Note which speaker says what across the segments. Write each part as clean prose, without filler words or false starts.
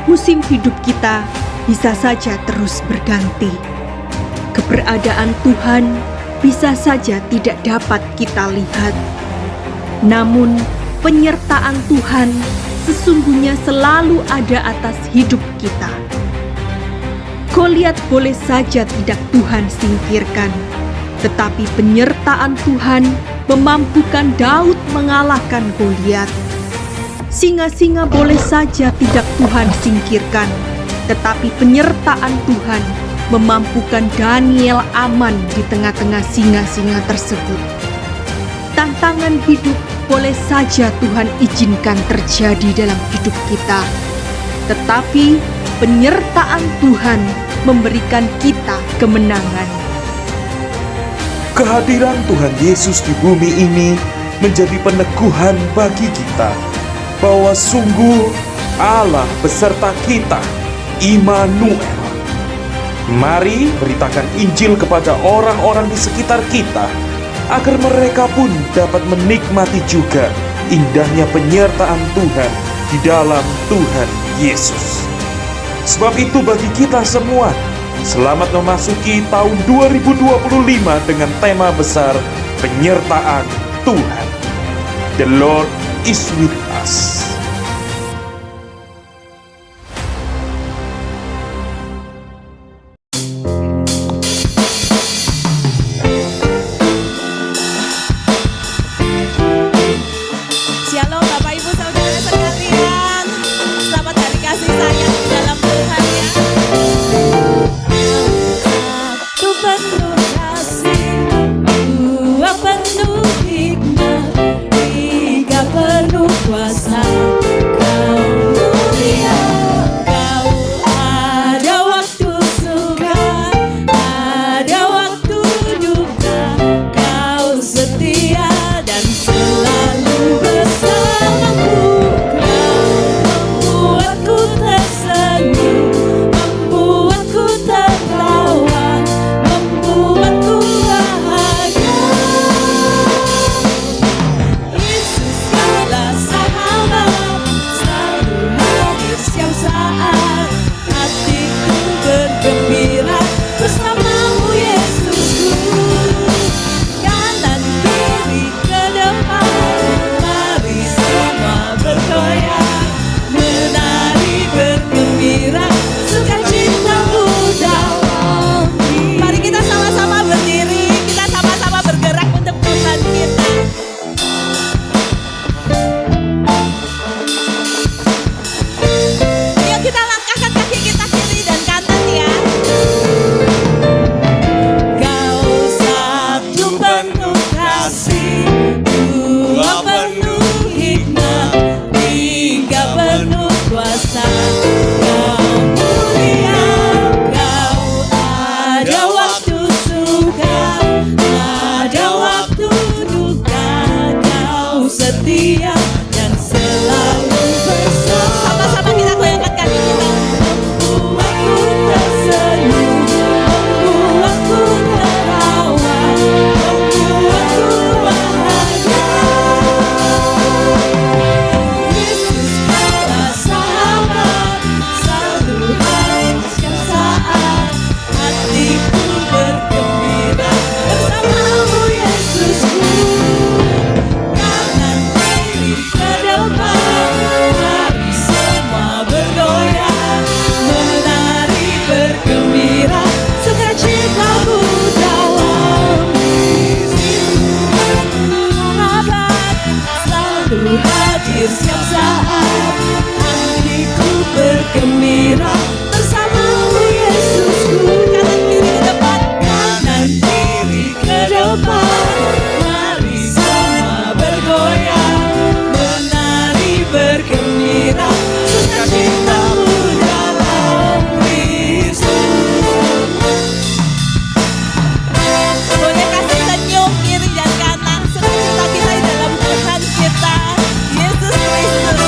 Speaker 1: musim hidup kita bisa saja terus berganti. Keberadaan Tuhan bisa saja tidak dapat kita lihat. Namun, penyertaan Tuhan sesungguhnya selalu ada atas hidup kita. Goliat boleh saja tidak Tuhan singkirkan, tetapi penyertaan Tuhan memampukan Daud mengalahkan Goliat. Singa-singa boleh saja tidak Tuhan singkirkan, tetapi penyertaan Tuhan memampukan Daniel aman di tengah-tengah singa-singa tersebut. Tantangan hidup boleh saja Tuhan izinkan terjadi dalam hidup kita, tetapi penyertaan Tuhan memberikan kita kemenangan.
Speaker 2: Kehadiran Tuhan Yesus di bumi ini menjadi peneguhan bagi kita bahwa sungguh Allah beserta kita, Immanuel. Mari beritakan Injil kepada orang-orang di sekitar kita, agar mereka pun dapat menikmati juga indahnya penyertaan Tuhan di dalam Tuhan Yesus. Sebab itu bagi kita semua, selamat memasuki tahun 2025 dengan tema besar penyertaan Tuhan. The Lord is with us.
Speaker 3: Shalom Bapak Ibu Saudara sekalian. Selamat hari kasih sayang di dalam Tuhan ya. Satu penuh kasih, dua penuh hikmat, tiga penuh kuasa. Kau mulia, kau ada waktu suka, ada waktu duka. Kau setia dan selalu bersamaku. Kau membuatku tersenyum, membuatku tertawa, membuatku bahagia. Yesus adalah sahabat, selalu hadir setiap saat. Hatiku bergembira bersamamu Yesusku. Kanan kiri ke depan, mari semua bergoyang, menari bergembira, sukacitamu dawami. Mari kita sama-sama berdiri, kita sama-sama bergerak untuk Tuhan kita. Yuk kita langkahkan kaki kita kiri dan kanan ya. Kau satu penuh kasih, dua penuh hikmat, tiga penuh kuasa. Kau mulia, kau ada waktu suka, ada waktu duka. Kau setia dan selalu bersama. Sama-sama kita goyangkan kaki kita. Membuatku tersenyum, membuatku tertawa, membuatku bahagia. Yesus adalah sahabat, selalu hadir setiap saat. Hatiku bergembira bersamamu Yesusku. Kanan kiri ke depan, mari semua bergoyang, menari bergembira, sukacitamu dawami. Sahabat, selalu hadir setiap saat. Hatiku bergembira bersamamu Yesusku. Kanan kiri ke depan, kanan kiri ke depan, mari semua bergoyang, menari bergembira, sukacitamu dalam Kristus. Boleh kasih senyum kiri dan kanan, sukacita kita di dalam Tuhan kita, Yesus Kristus.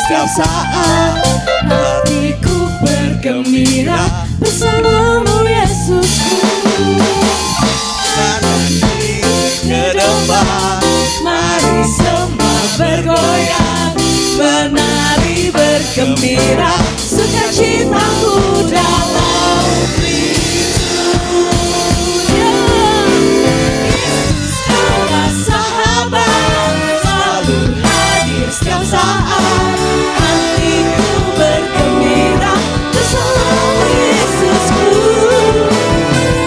Speaker 3: setiap saat. Hatiku bergembira bersamamu Yesusku. Nanti ke depan, mari semua bergoyang, menari bergembira, sukacitaku dalam Kristus. Yesus adalah sahabat, selalu hadir setiap saat. Hatiku bergembira bersamamu Yesusku.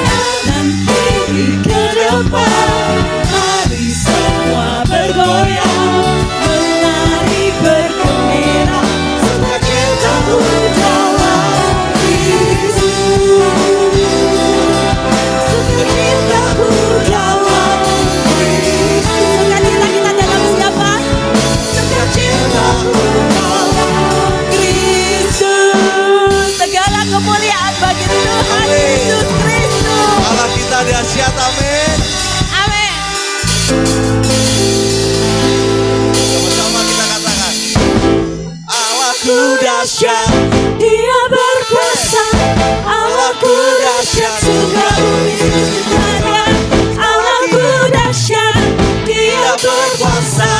Speaker 3: Kanan kiri ke depan, mari semua bergoyang, menari bergembira, sukacitaku dalam Kristus. Sukacitaku dalam Kristus. Sukacita kita dalam siapa? Sukacitaku dalam Kristus. Segala kemuliaan bagi Tuhan Yesus Kristus.
Speaker 4: Allah kita dahsyat, amin.
Speaker 3: Amin.
Speaker 4: Sama-sama kita katakan, Allahku dahsyat,
Speaker 3: Dia berkuasa, Allahku dahsyat, surga bumi semuanya. Allahku dahsyat, Dia berkuasa,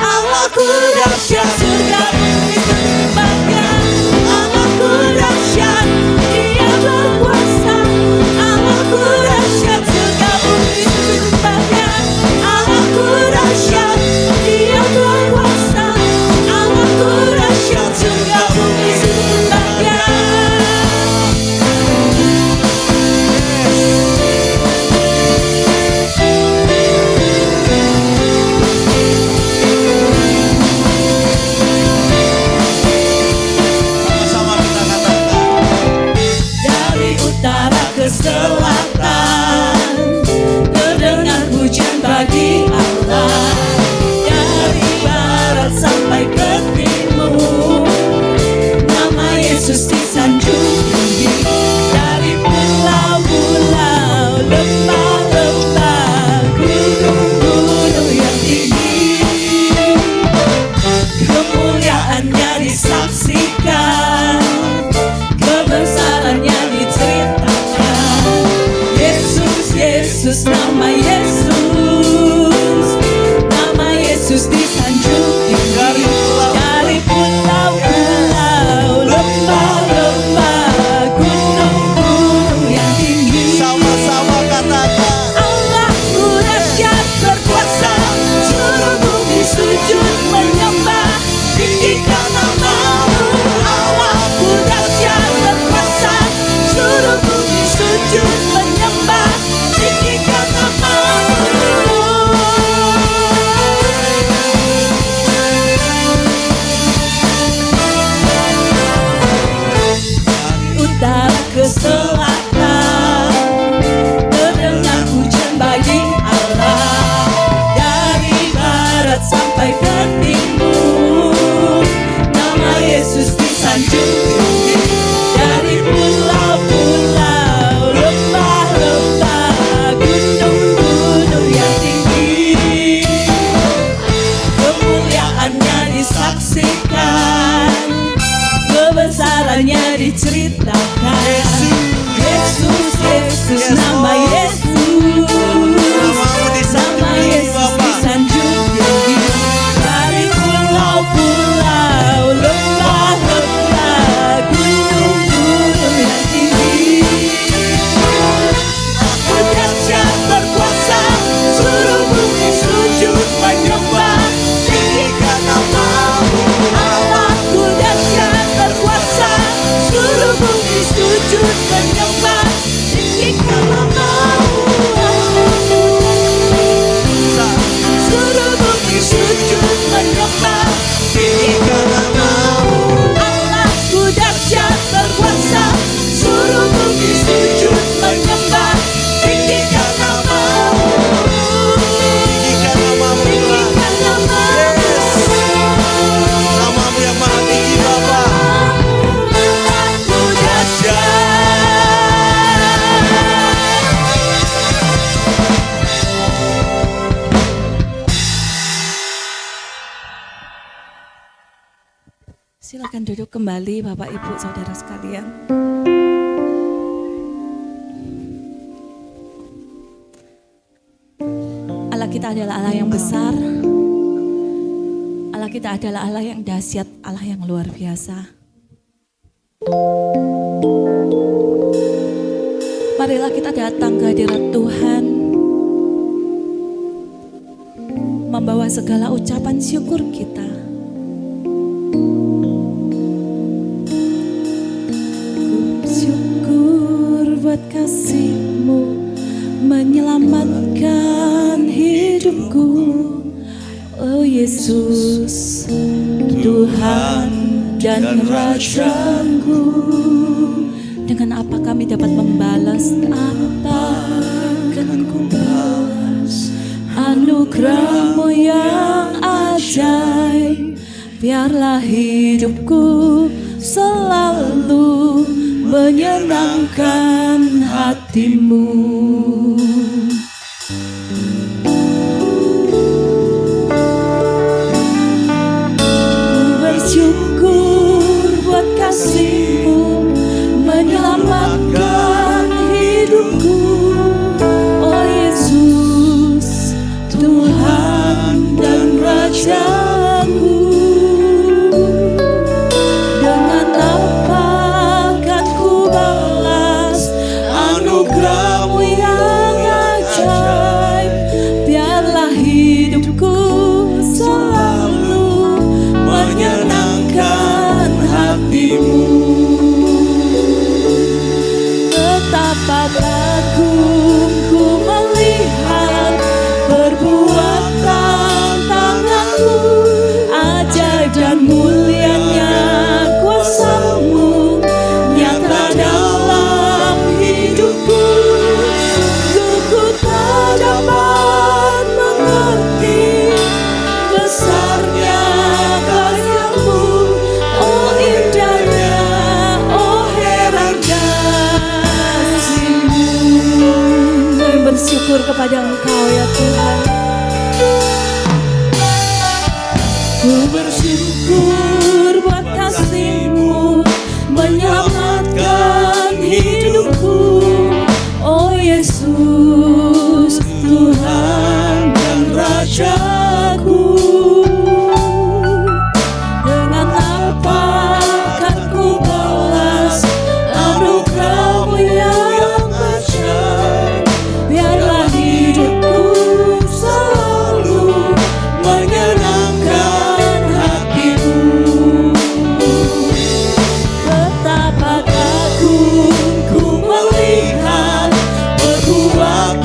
Speaker 3: Allahku dahsyat, surga bumi semuanya. Allahku dahsyat, Dia berkuasa, Allahku dahsyat, surga bumi semuanya. Allahku dahsyat, Dia berkuasa, Allahku dahsyat, surga bumi semuanya.
Speaker 4: sama-sama kita katakan,
Speaker 3: Dari utara ke selatan, terdengar pujian bagi Allah. Dari barat sampai ke timur, nama Yesus disanjung tinggi. Dari pulau-pulau, lembah-lembah, gunung-gunung yang tinggi, kemuliaannya disaksikan, kebesarannya diceritakan. Yesus, Yesus, nama Yesus, nama Yesus disanjung tinggi. Dari pulau-pulau, lembah-lembah, gunung-gunung yang tinggi.
Speaker 4: sama-sama katakan,
Speaker 3: Allahku dahsyat berkuasa, seluruh bumi sujud menyembah, tinggikan namamu. Allahku dahsyat berkuasa, seluruh bumi sujud menyembah, tinggikan namamu. Utara ke selatan, terdengar pujian bagi Allah. Dari barat sampai ke timur, nama Yesus disanjung tinggi. Dari pulau-pulau, lembah Silakan duduk kembali Bapak Ibu Saudara sekalian. Allah kita adalah Allah yang besar. Allah kita adalah Allah yang dahsyat, Allah yang luar biasa. Marilah kita datang ke hadirat Tuhan, membawa segala ucapan syukur kita. Ku syukur buat kasih-Mu menyelamatkan hidupku. Oh Yesus, Tuhan dan Rajaku. Dengan apa kami dapat membalas? Apa akan ku balas? Anugerah-Mu yang ajaib. Biarlah hidupku selalu menyenangkan hati-Mu. Ku bersyukur buat kasih-Mu menyelamatkan hidupku. Oh Yesus, Tuhan dan Rajaku. Dengan apa akan ku balas anugerah-Mu yang ajaib? Biarlah hidupku selalu menyenangkan hati-Mu. Betapa kagum ku melihat perbuatan tangan-Mu, ajaib dan mulianya kuasa-Mu nyata dalam hidupku. Ku tak dapat mengerti besarnya kasih-Mu, oh indahnya, oh heran kasih-Mu. Kami bersyukur kepada Engkau ya Tuhan. Ku bersyukur buat kasih-Mu menyelamatkan hidupku. Oh Yesus, Tuhan dan Rajaku. Dengan apa akan ku balas anugerah-Mu yang ajaib? Biarlah hidupku selalu menyenangkan hati-Mu. Betapa kagum ku melihat perbuatan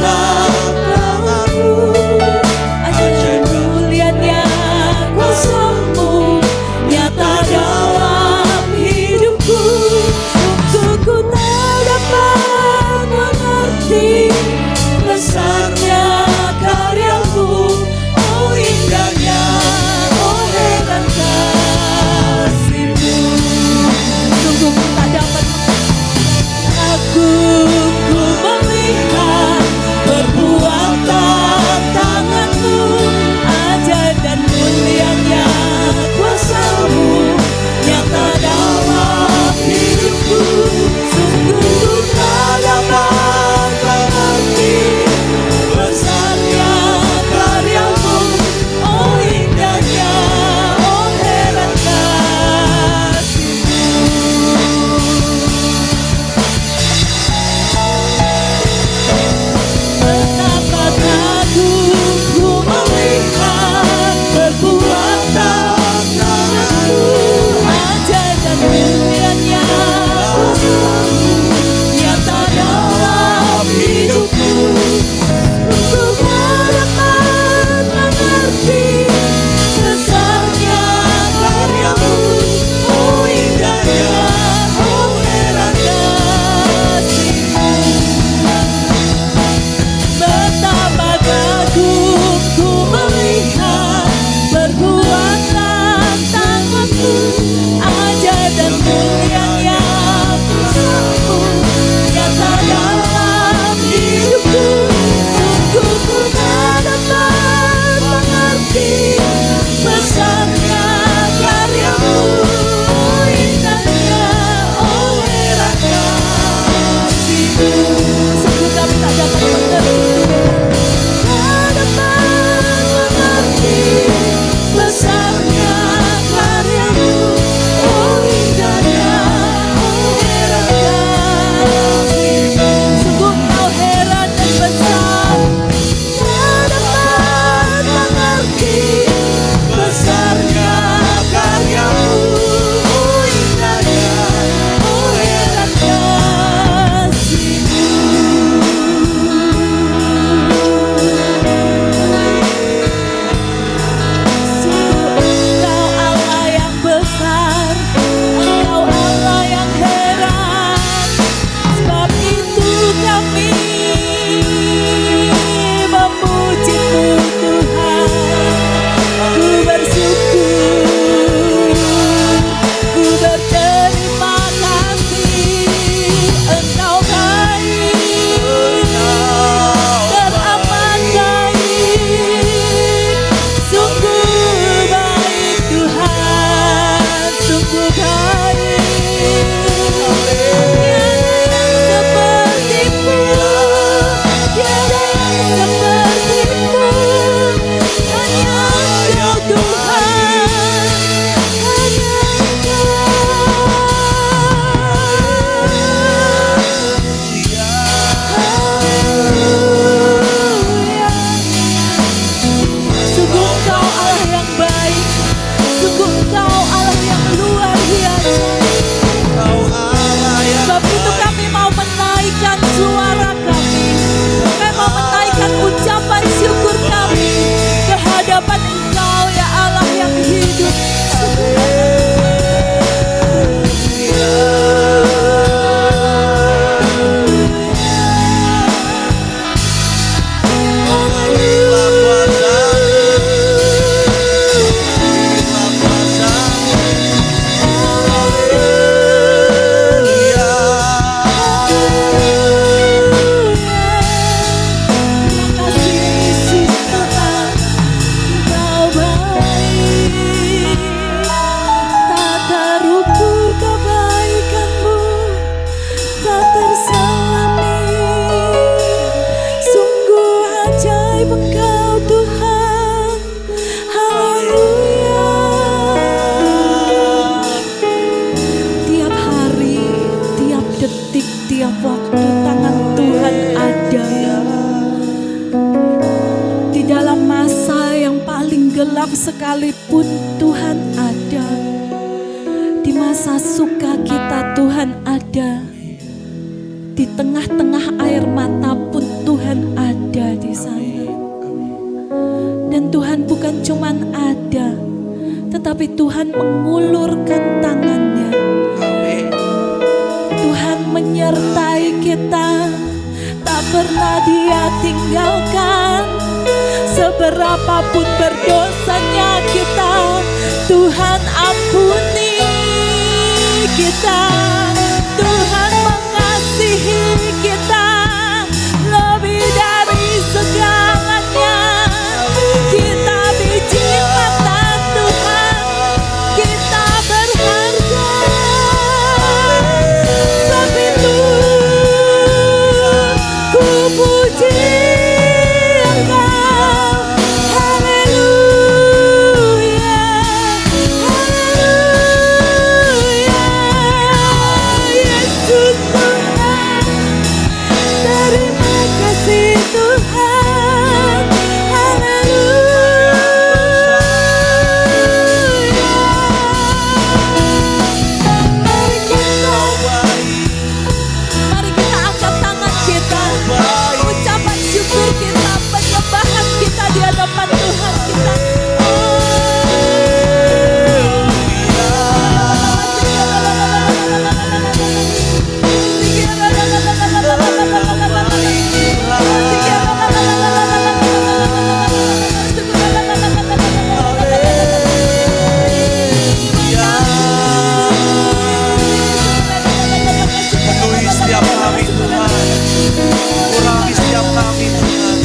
Speaker 3: gelap sekalipun Tuhan ada. Di masa suka kita Tuhan ada. Di tengah-tengah air mata pun Tuhan ada di sana. Dan Tuhan bukan cuman ada, tetapi Tuhan mengulurkan tangannya. Tuhan menyertai kita, tak pernah Dia tinggalkan. Seberapapun berdosanya kita, Tuhan ampuni kita. Tuhan mengasihi kita lebih dari segalanya. Kita biji mata Tuhan, kita berharga. Sebab itu ku puji Engkau. Haleluya, haleluya. Yesus Tuhan, terima kasih Tuhan. Haleluya. Mari kita angkat tangan kita, ucapan syukur kita, penyembahan kita di hadapan Tuhan kita.
Speaker 4: Penuhi setiap kami Tuhan, urapi setiap kami Tuhan.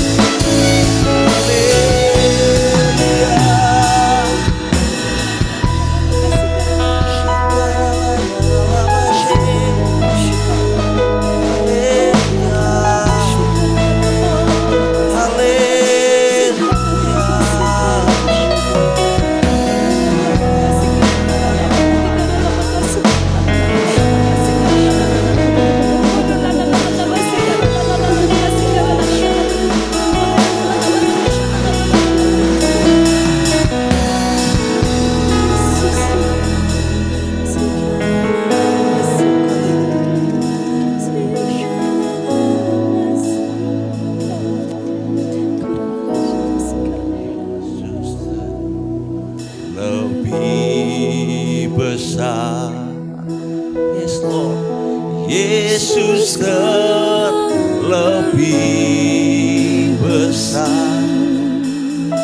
Speaker 4: Lebih besar, yes Lord, Yesus lebih besar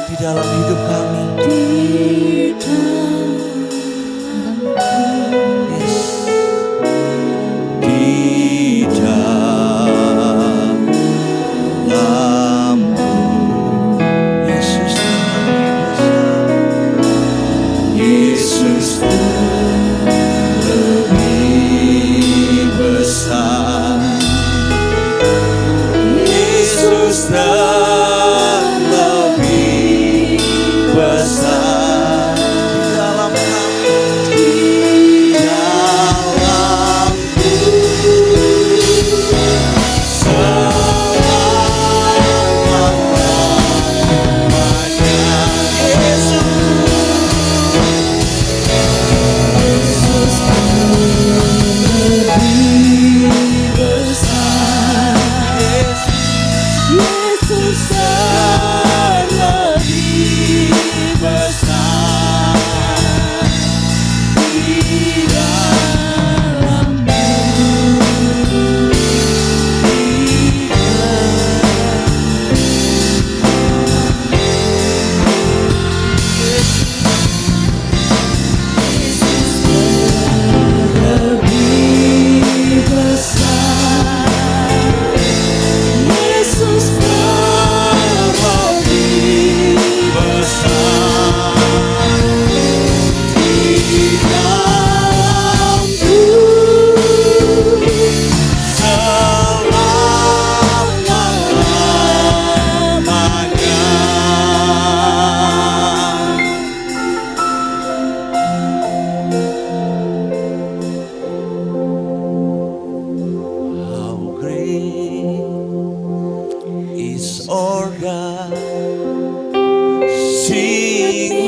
Speaker 4: di dalam hidup kami. Yes. Di dalammu, Yesus lebih besar. Yesus lebih besar. Yesus lebih besar di dalam kami, di dalamku selamanya. Yesus lebih besar. Yesus lebih besar di dalammu. Lebih besar. Yesus lebih besar di dalamku selama-lamanya. How great is our God, sing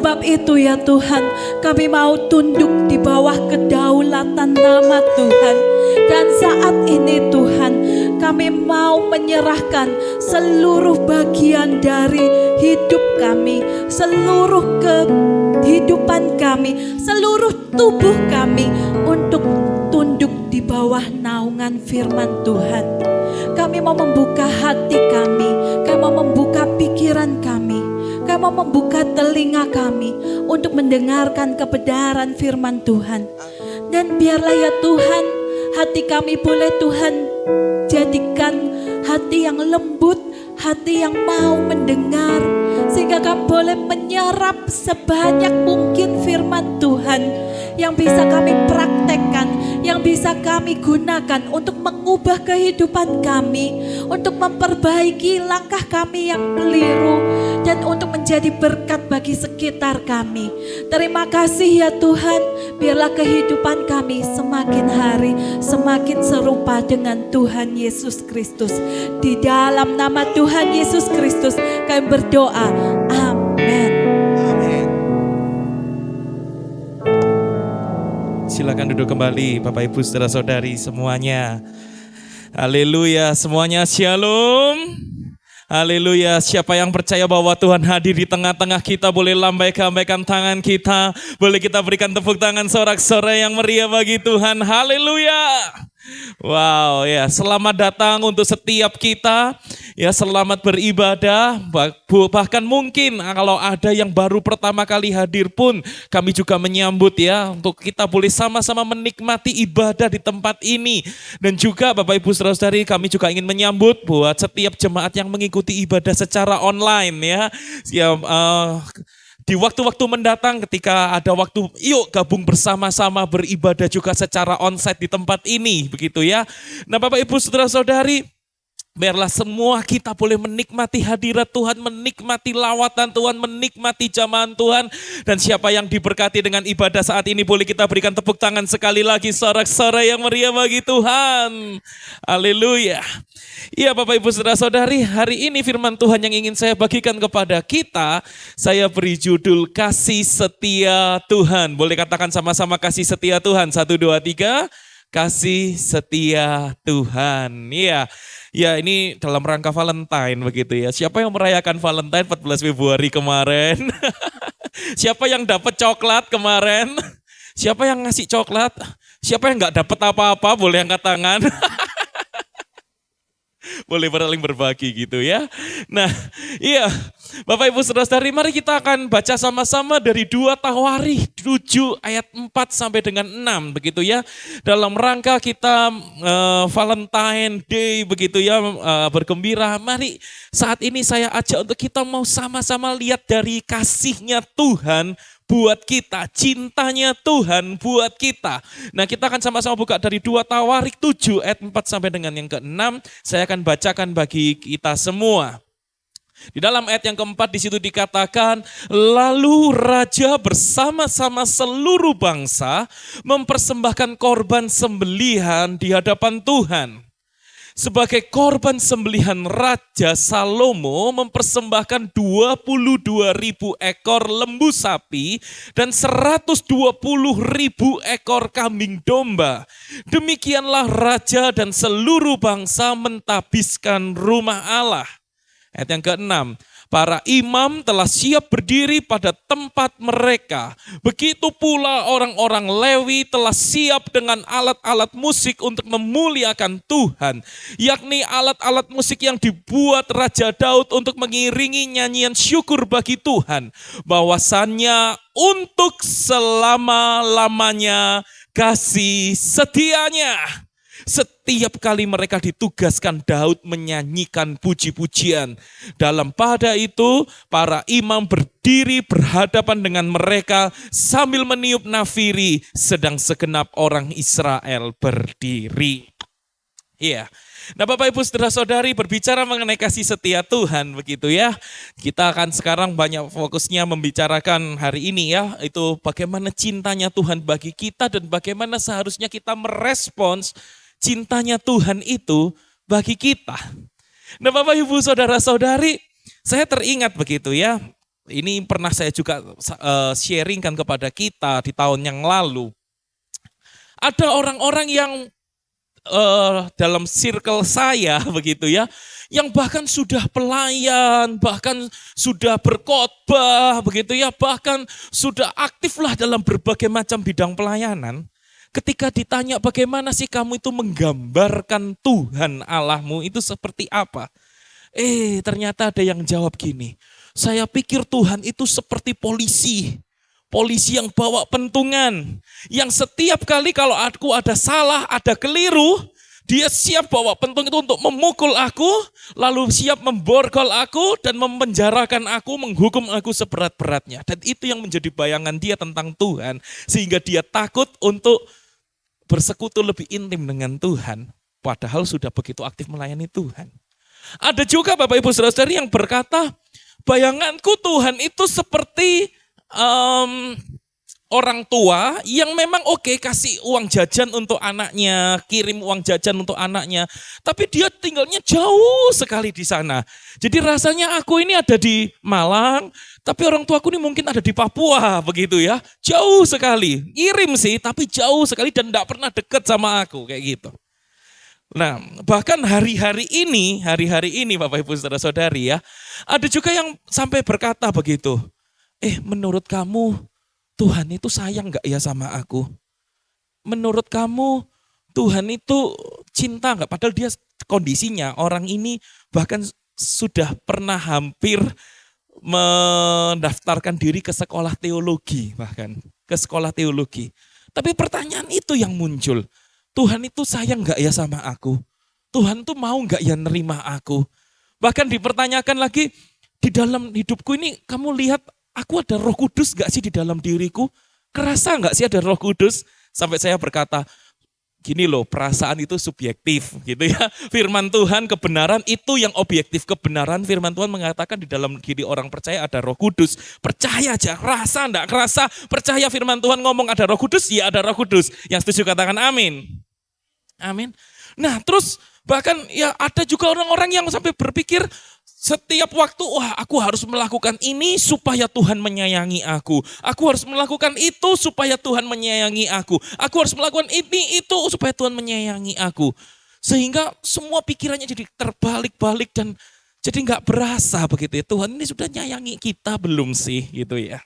Speaker 3: sebab itu ya Tuhan, kami mau tunduk di bawah kedaulatan nama Tuhan. Dan saat ini Tuhan, kami mau menyerahkan seluruh bagian dari hidup kami, seluruh kehidupan kami, seluruh tubuh kami untuk tunduk di bawah naungan firman Tuhan. Kami mau membuka hati kami mau membuka pikiran kami, kami mau membuka telinga kami untuk mendengarkan kebenaran firman Tuhan. Dan biarlah ya Tuhan, hati kami boleh Tuhan jadikan hati yang lembut, hati yang mau mendengar, sehingga kami boleh menyerap sebanyak mungkin firman Tuhan yang bisa kami praktekkan, yang bisa kami gunakan untuk mengubah kehidupan kami, untuk memperbaiki langkah kami yang keliru, dan untuk menjadi berkat bagi sekitar kami. Terima kasih ya Tuhan, biarlah kehidupan kami semakin hari semakin serupa dengan Tuhan Yesus Kristus. Di dalam nama Tuhan Yesus Kristus kami berdoa, amin.
Speaker 4: Silakan duduk kembali Bapak Ibu Saudara-saudari semuanya. Haleluya, semuanya shalom. Haleluya, siapa yang percaya bahwa Tuhan hadir di tengah-tengah kita, boleh lambaikan tangan kita. Boleh kita berikan tepuk tangan sorak-sorai yang meriah bagi Tuhan. Haleluya. Wow ya, selamat datang untuk setiap kita. Ya, selamat beribadah. Bahkan mungkin kalau ada yang baru pertama kali hadir pun, kami juga menyambut ya, untuk kita boleh sama-sama menikmati ibadah di tempat ini. Dan juga Bapak Ibu Saudara-saudari, kami juga ingin menyambut buat setiap jemaat yang mengikuti ibadah secara online ya. Di waktu-waktu mendatang ketika ada waktu, yuk gabung bersama-sama beribadah juga secara onsite di tempat ini, begitu ya. Nah Bapak Ibu Saudara-saudari, biarlah semua kita boleh menikmati hadirat Tuhan, menikmati lawatan Tuhan, menikmati jamahan Tuhan. Dan siapa yang diberkati dengan ibadah saat ini, boleh kita berikan tepuk tangan sekali lagi, sorak-sorai yang meriah bagi Tuhan. Haleluya. Iya Bapak Ibu Saudara-saudari, hari ini firman Tuhan yang ingin saya bagikan kepada kita, saya beri judul Kasih Setia Tuhan. Boleh katakan sama-sama kasih setia Tuhan, 1, 2, 3. Kasih setia Tuhan. Iya. Ya, ini dalam rangka Valentine begitu ya. Siapa yang merayakan Valentine 14 Februari kemarin? Siapa yang dapat coklat kemarin? Siapa yang ngasih coklat? Siapa yang nggak dapat apa-apa? Boleh angkat tangan. Boleh saling berbagi gitu ya. Nah, iya. Bapak Ibu Saudara-saudari, mari kita akan baca sama-sama dari 2 Tawarikh 7 ayat 4 sampai dengan 6 begitu ya. Dalam rangka kita Valentine Day begitu ya, bergembira. Mari saat ini saya ajak untuk kita mau sama-sama lihat dari kasihnya Tuhan buat kita, cintanya Tuhan buat kita. Nah, kita akan sama-sama buka dari 2 Tawarikh 7 ayat 4 sampai dengan yang ke-6. Saya akan bacakan bagi kita semua. Di dalam ayat yang keempat di situ dikatakan, lalu raja bersama-sama seluruh bangsa mempersembahkan korban sembelihan di hadapan Tuhan. Sebagai korban sembelihan, Raja Salomo mempersembahkan 22.000 ekor lembu sapi dan 120.000 ekor kambing domba. Demikianlah raja dan seluruh bangsa mentabiskan rumah Allah. Ayat yang ke-6, para imam telah siap berdiri pada tempat mereka. Begitu pula orang-orang Lewi telah siap dengan alat-alat musik untuk memuliakan Tuhan. Yakni alat-alat musik yang dibuat Raja Daud untuk mengiringi nyanyian syukur bagi Tuhan. Bahwasannya untuk selama-lamanya kasih setianya. Setiap kali mereka ditugaskan, Daud menyanyikan puji-pujian. Dalam pada itu, para imam berdiri berhadapan dengan mereka sambil meniup nafiri, sedang segenap orang Israel berdiri. Iya. Nah Bapak Ibu Saudara-saudari, berbicara mengenai kasih setia Tuhan begitu ya. Kita akan sekarang banyak fokusnya membicarakan hari ini ya, itu bagaimana cintanya Tuhan bagi kita dan bagaimana seharusnya kita merespons cintanya Tuhan itu bagi kita. Nah Bapak Ibu Saudara-saudari, saya teringat begitu ya, Ini pernah saya juga sharingkan kepada kita di tahun yang lalu. Ada orang-orang yang dalam circle saya begitu ya, yang bahkan sudah pelayan, bahkan sudah berkhotbah begitu ya, bahkan sudah aktiflah dalam berbagai macam bidang pelayanan. Ketika ditanya bagaimana sih kamu itu menggambarkan Tuhan Allahmu itu seperti apa? Ternyata ada yang jawab gini, saya pikir Tuhan itu seperti polisi. Polisi yang bawa pentungan, yang setiap kali kalau aku ada salah, ada keliru, dia siap bawa pentung itu untuk memukul aku, lalu siap memborgol aku dan memenjarakan aku, menghukum aku seberat-beratnya. Dan itu yang menjadi bayangan dia tentang Tuhan, sehingga dia takut untuk bersekutu lebih intim dengan Tuhan, padahal sudah begitu aktif melayani Tuhan. Ada juga Bapak Ibu Saudara-saudari yang berkata, bayanganku Tuhan itu seperti orang tua yang memang kasih uang jajan untuk anaknya, kirim uang jajan untuk anaknya, tapi dia tinggalnya jauh sekali di sana. Jadi rasanya aku ini ada di Malang, tapi orang tuaku ini mungkin ada di Papua begitu ya, jauh sekali. Kirim sih, tapi jauh sekali dan tidak pernah dekat sama aku kayak gitu. Nah, bahkan hari-hari ini Bapak Ibu Saudara-saudari ya, ada juga yang sampai berkata begitu. Menurut kamu Tuhan itu sayang gak ya sama aku? Menurut kamu Tuhan itu cinta gak? Padahal dia kondisinya orang ini bahkan sudah pernah hampir mendaftarkan diri ke sekolah teologi, bahkan ke sekolah teologi. Tapi pertanyaan itu yang muncul. Tuhan itu sayang gak ya sama aku? Tuhan tuh mau gak ya nerima aku? Bahkan dipertanyakan lagi, di dalam hidupku ini kamu lihat aku ada Roh Kudus gak sih di dalam diriku? Kerasa gak sih ada Roh Kudus? Sampai saya berkata, gini loh, perasaan itu subjektif gitu ya. Firman Tuhan, kebenaran itu yang objektif. Kebenaran firman Tuhan mengatakan di dalam diri orang percaya ada Roh Kudus. Percaya aja, kerasa enggak kerasa. Percaya firman Tuhan ngomong ada Roh Kudus, ya ada Roh Kudus. Yang setuju katakan amin. Amin. Nah terus bahkan ya ada juga orang-orang yang sampai berpikir, setiap waktu, aku harus melakukan ini supaya Tuhan menyayangi aku. Aku harus melakukan itu supaya Tuhan menyayangi aku. Aku harus melakukan ini, itu supaya Tuhan menyayangi aku. Sehingga semua pikirannya jadi terbalik-balik dan jadi gak berasa begitu ya. Tuhan ini sudah nyayangi kita belum sih gitu ya.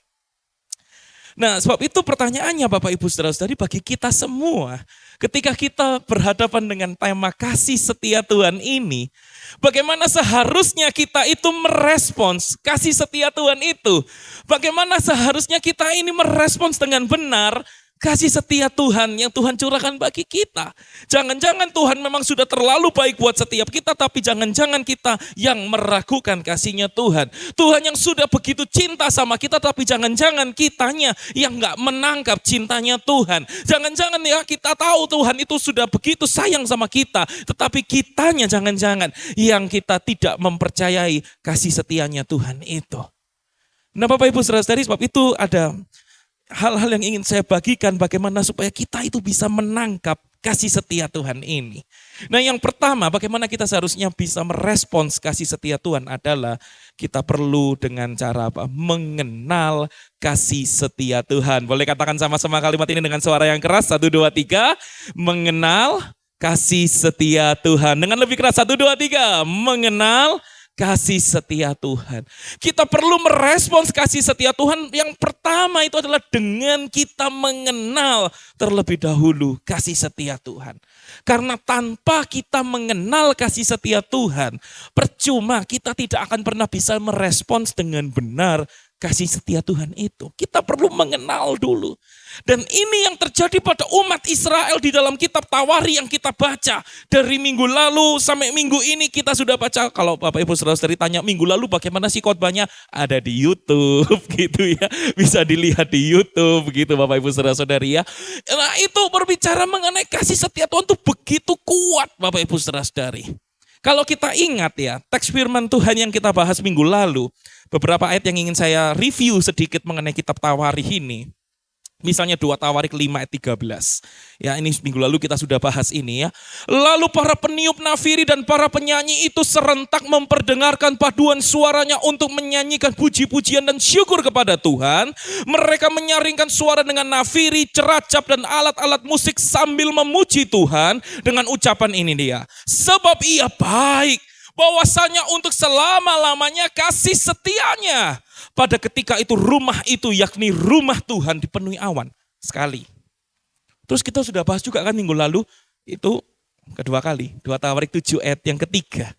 Speaker 4: Nah sebab itu pertanyaannya Bapak Ibu Saudara-saudari bagi kita semua. Ketika kita berhadapan dengan tema kasih setia Tuhan ini, bagaimana seharusnya kita itu merespons kasih setia Tuhan itu? Bagaimana seharusnya kita ini merespons dengan benar kasih setia Tuhan yang Tuhan curahkan bagi kita? Jangan-jangan Tuhan memang sudah terlalu baik buat setiap kita, tapi jangan-jangan kita yang meragukan kasihnya Tuhan. Tuhan yang sudah begitu cinta sama kita, tapi jangan-jangan kitanya yang gak menangkap cintanya Tuhan. Jangan-jangan ya kita tahu Tuhan itu sudah begitu sayang sama kita, tetapi kitanya jangan-jangan yang kita tidak mempercayai kasih setianya Tuhan itu. Nah Bapak Ibu Saudara-saudari, sebab itu ada hal-hal yang ingin saya bagikan bagaimana supaya kita itu bisa menangkap kasih setia Tuhan ini. Nah yang pertama, bagaimana kita seharusnya bisa merespons kasih setia Tuhan adalah kita perlu dengan cara apa? Mengenal kasih setia Tuhan. Boleh katakan sama-sama kalimat ini dengan suara yang keras. 1, 2, 3. Mengenal kasih setia Tuhan. Dengan lebih keras. 1, 2, 3. Mengenal kasih setia Tuhan. Kita perlu merespons kasih setia Tuhan. Yang pertama itu adalah dengan kita mengenal terlebih dahulu kasih setia Tuhan. Karena tanpa kita mengenal kasih setia Tuhan, percuma kita tidak akan pernah bisa merespons dengan benar kasih setia Tuhan itu. Kita perlu mengenal dulu. Dan ini yang terjadi pada umat Israel di dalam kitab Tawari yang kita baca. Dari minggu lalu sampai minggu ini kita sudah baca. Kalau Bapak Ibu Saudara-saudari tanya minggu lalu bagaimana sih khotbahnya? Ada di YouTube gitu ya. Bisa dilihat di YouTube gitu Bapak Ibu Saudara-saudari ya. Nah itu berbicara mengenai kasih setia Tuhan itu begitu kuat Bapak Ibu Saudara-saudari. Kalau kita ingat ya, teks firman Tuhan yang kita bahas minggu lalu, beberapa ayat yang ingin saya review sedikit mengenai kitab Tawari ini. Misalnya 2 Tawarik 5 ayat 13. Ya, ini minggu lalu kita sudah bahas ini ya. Lalu para peniup nafiri dan para penyanyi itu serentak memperdengarkan paduan suaranya untuk menyanyikan puji-pujian dan syukur kepada Tuhan. Mereka menyaringkan suara dengan nafiri, ceracap dan alat-alat musik sambil memuji Tuhan dengan ucapan ini dia. Sebab ia baik, bahwasanya untuk selama-lamanya kasih setianya. Pada ketika itu rumah itu, yakni rumah Tuhan, dipenuhi awan sekali. Terus kita sudah bahas juga kan minggu lalu, itu kedua kali, 2 Tawarik 7 ayat yang ketiga.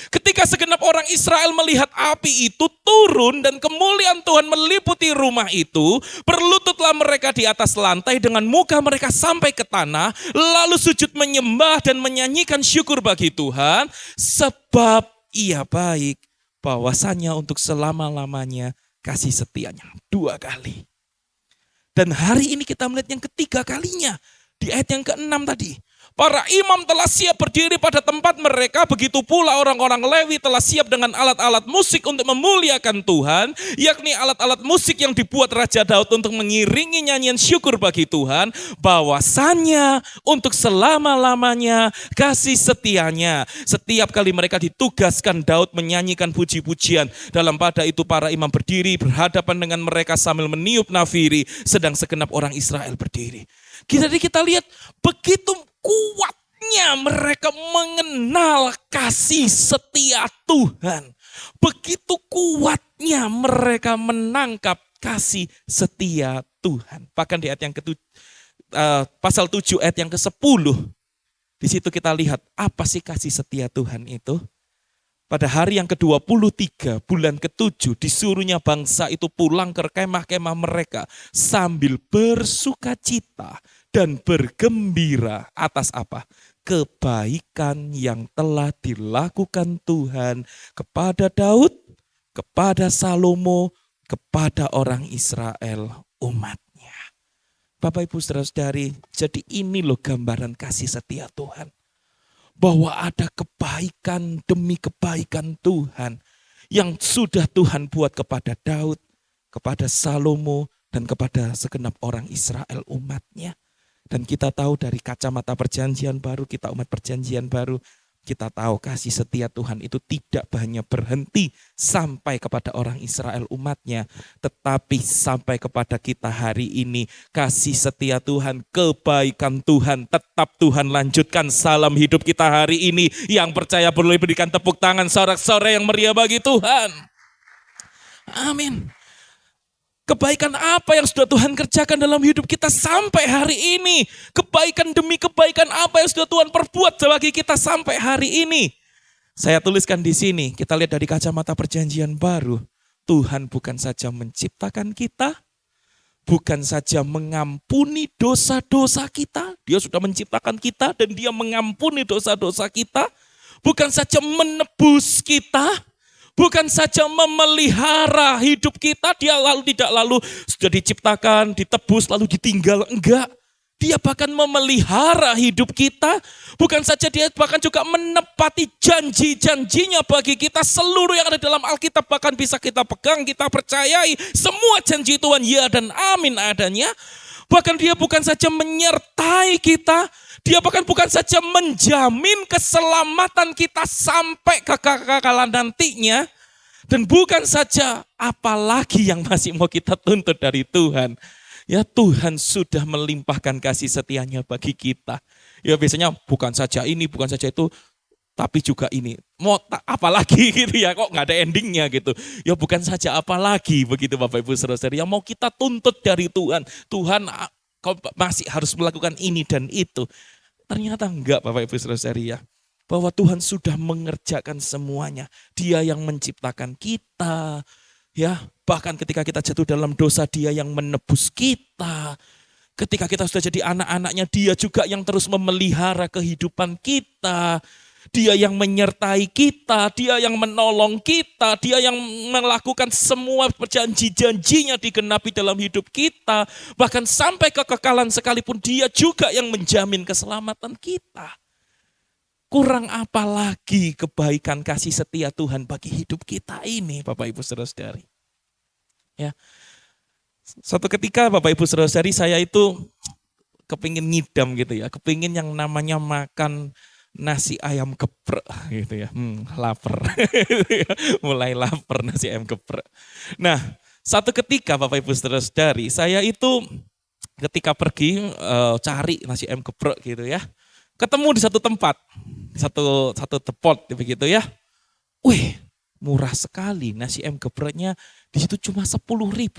Speaker 4: Ketika segenap orang Israel melihat api itu turun dan kemuliaan Tuhan meliputi rumah itu, berlututlah mereka di atas lantai dengan muka mereka sampai ke tanah, lalu sujud menyembah dan menyanyikan syukur bagi Tuhan, sebab ia baik, bahwasanya untuk selama-lamanya kasih setianya. 2 kali. Dan hari ini kita melihat yang ketiga kalinya. Di ayat yang ke-6 tadi. Para imam telah siap berdiri pada tempat mereka, begitu pula orang-orang Lewi telah siap dengan alat-alat musik untuk memuliakan Tuhan, yakni alat-alat musik yang dibuat Raja Daud untuk mengiringi nyanyian syukur bagi Tuhan, bahwasanya untuk selama-lamanya kasih setianya. Setiap kali mereka ditugaskan, Daud menyanyikan puji-pujian. Dalam pada itu para imam berdiri berhadapan dengan mereka sambil meniup nafiri, sedang segenap orang Israel berdiri. Jadi kita lihat begitu kuatnya mereka mengenal kasih setia Tuhan. Begitu kuatnya mereka menangkap kasih setia Tuhan. Bahkan di ayat yang pasal 7 ayat yang ke-10. Di situ kita lihat apa sih kasih setia Tuhan itu. Pada hari yang ke-23 bulan ke-7 disuruhnya bangsa itu pulang ke kemah-kemah mereka sambil bersuka cita dan bergembira atas apa? Kebaikan yang telah dilakukan Tuhan kepada Daud, kepada Salomo, kepada orang Israel umatnya. Bapak Ibu Saudara-saudari, jadi ini loh gambaran kasih setia Tuhan. Bahwa ada kebaikan demi kebaikan Tuhan yang sudah Tuhan buat kepada Daud, kepada Salomo, dan kepada segenap orang Israel umatnya. Dan kita tahu dari kacamata perjanjian baru, kita umat perjanjian baru, kita tahu kasih setia Tuhan itu tidak hanya berhenti sampai kepada orang Israel umatnya, tetapi sampai kepada kita hari ini. Kasih setia Tuhan, kebaikan Tuhan, tetap Tuhan lanjutkan. Salam hidup kita hari ini. Yang percaya boleh berikan tepuk tangan sorak-sorai yang meriah bagi Tuhan. Amin. Kebaikan apa yang sudah Tuhan kerjakan dalam hidup kita sampai hari ini? Kebaikan demi kebaikan apa yang sudah Tuhan perbuat bagi kita sampai hari ini? Saya tuliskan di sini, kita lihat dari kacamata perjanjian baru. Tuhan bukan saja menciptakan kita, bukan saja mengampuni dosa-dosa kita. Dia sudah menciptakan kita dan dia mengampuni dosa-dosa kita. Bukan saja menebus kita, bukan saja memelihara hidup kita, dia tidak lalu sudah diciptakan, ditebus, lalu ditinggal. Enggak, dia bahkan memelihara hidup kita. Bukan saja dia bahkan juga menepati janji-janjinya bagi kita. Seluruh yang ada dalam Alkitab bahkan bisa kita pegang, kita percayai. Semua janji Tuhan ya dan amin adanya. Bahkan dia bukan saja menyertai kita, dia bahkan bukan saja menjamin keselamatan kita sampai kekekalan nantinya. Dan bukan saja, apalagi yang masih mau kita tuntut dari Tuhan. Ya, Tuhan sudah melimpahkan kasih setianya bagi kita. Ya biasanya bukan saja ini, bukan saja itu, tapi juga ini. Mau apalagi gitu ya, kok nggak ada endingnya gitu. Ya bukan saja apalagi begitu Bapak Ibu Saudara-saudari. Yang mau kita tuntut dari Tuhan. Tuhan kau masih harus melakukan ini dan itu. Ternyata enggak Bapak Ibu Saudara-saudari ya. Bahwa Tuhan sudah mengerjakan semuanya. Dia yang menciptakan kita. Ya, bahkan ketika kita jatuh dalam dosa, dia yang menebus kita. Ketika kita sudah jadi anak-anaknya, dia juga yang terus memelihara kehidupan kita. Dia yang menyertai kita, dia yang menolong kita, dia yang melakukan semua janji-janjinya digenapi dalam hidup kita. Bahkan sampai kekekalan sekalipun dia juga yang menjamin keselamatan kita. Kurang apa lagi kebaikan kasih setia Tuhan bagi hidup kita ini Bapak Ibu Saudara-saudari. Ya. Suatu ketika Bapak Ibu Saudara-saudari saya itu kepingin ngidam gitu ya. Kepingin yang namanya makan nasi ayam geprek gitu ya. Lapar. Mulai lapar nasi ayam geprek. Nah, satu ketika Bapak Ibu Saudara-saudari saya itu ketika pergi cari nasi ayam geprek gitu ya. Ketemu di satu tempat. Satu depot begitu ya. Wih, murah sekali nasi ayam gepreknya. Di situ cuma 10.000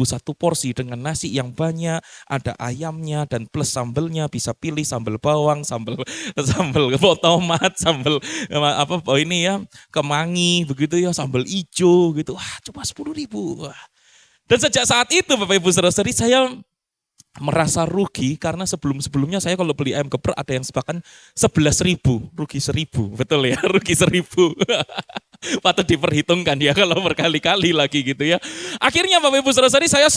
Speaker 4: satu porsi dengan nasi yang banyak, ada ayamnya dan plus sambelnya, bisa pilih sambal bawang, sambal tomat, sambal apa ini ya, kemangi begitu ya, sambal ijo gitu. Wah, cuma 10.000. Wah. Dan sejak saat itu Bapak Ibu Saudara-saudari saya merasa rugi karena sebelumnya saya kalau beli ayam geprek ada yang bahkan 11.000, rugi 1.000, betul ya, rugi 1.000. Patut diperhitungkan ya kalau berkali-kali lagi gitu ya. Akhirnya Bapak Ibu Saudara-saudari saya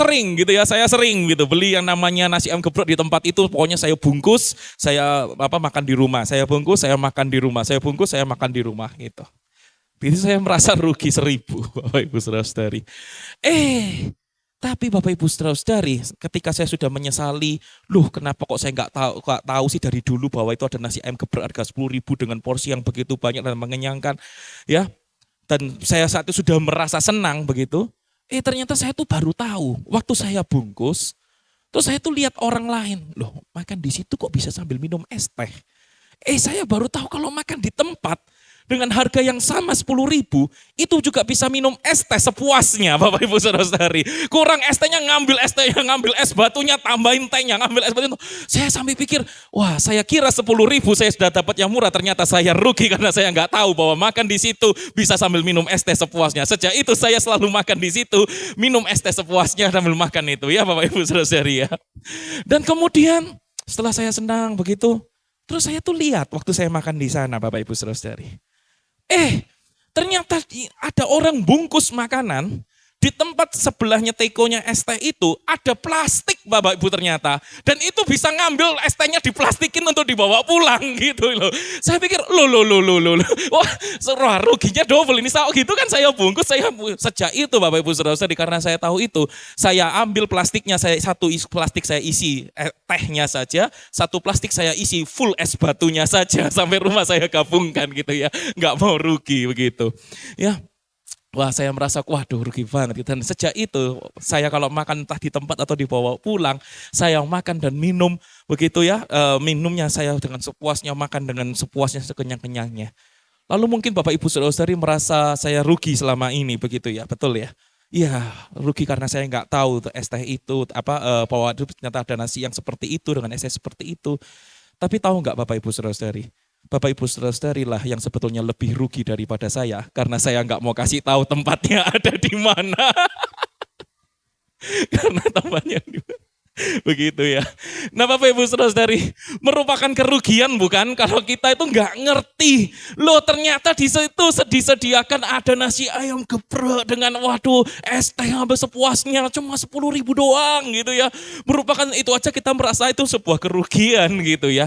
Speaker 4: sering gitu beli yang namanya nasi ayam geprek di tempat itu. Pokoknya saya bungkus, saya makan di rumah, saya bungkus, saya makan di rumah, saya bungkus, saya makan di rumah gitu. Jadi saya merasa rugi 1.000 Bapak Ibu Saudara-saudari. Tapi Bapak Ibu Saudara-saudari, ketika saya sudah menyesali, loh kenapa kok saya nggak tahu sih dari dulu bahwa itu ada nasi ayam geprek harga 10.000 dengan porsi yang begitu banyak dan mengenyangkan, ya. Dan saya saat itu sudah merasa senang begitu. Ternyata saya tuh baru tahu waktu saya bungkus, terus saya tuh lihat orang lain, loh makan di situ kok bisa sambil minum es teh. Saya baru tahu kalau makan di tempat dengan harga yang sama 10.000 itu juga bisa minum es teh sepuasnya Bapak Ibu Saudara-saudari. Kurang es tehnya ngambil es batunya, tambahin tehnya, ngambil es batunya. Saya sampai pikir, wah saya kira 10.000 saya sudah dapat yang murah, ternyata saya rugi karena saya nggak tahu bahwa makan di situ bisa sambil minum es teh sepuasnya. Sejak itu saya selalu makan di situ, minum es teh sepuasnya sambil makan itu ya Bapak Ibu Saudara-saudari ya. Dan kemudian setelah saya senang begitu, terus saya tuh lihat waktu saya makan di sana Bapak Ibu Saudara-saudari. Ternyata ada orang bungkus makanan di tempat sebelahnya tekonya es teh itu ada plastik Bapak Ibu ternyata. Dan itu bisa ngambil es tehnya diplastikin untuk dibawa pulang gitu loh. Saya pikir loh. Wah ruginya double ini. Gitu kan saya bungkus, sejak itu Bapak Ibu Saudara-saudari karena saya tahu itu. Saya ambil plastiknya, satu plastik saya isi tehnya saja. Satu plastik saya isi full es batunya saja. Sampai rumah saya gabungkan gitu ya. Nggak mau rugi begitu. Ya. Wah saya merasa waduh rugi banget. Dan sejak itu saya kalau makan entah di tempat atau dibawa pulang, saya makan dan minum begitu ya. Minumnya saya dengan sepuasnya, makan dengan sepuasnya, sekenyang-kenyangnya. Lalu mungkin Bapak Ibu Saudara-saudari merasa saya rugi selama ini begitu ya, betul ya? Iya rugi karena saya nggak tahu es teh itu bahwa ternyata ada nasi yang seperti itu dengan es teh seperti itu. Tapi tahu nggak Bapak Ibu Saudara-saudari? Bapak Ibu Saudara-saudari lah yang sebetulnya lebih rugi daripada saya. Karena saya nggak mau kasih tahu tempatnya ada di mana. Karena tempatnya di mana. Begitu ya. Nah Bapak Ibu Saudara-saudari, merupakan kerugian bukan kalau kita itu nggak ngerti. Loh ternyata di situ disediakan ada nasi ayam geprek dengan waduh es teh habis sepuasnya cuma 10.000 doang gitu ya. Merupakan itu aja kita merasa itu sebuah kerugian gitu ya.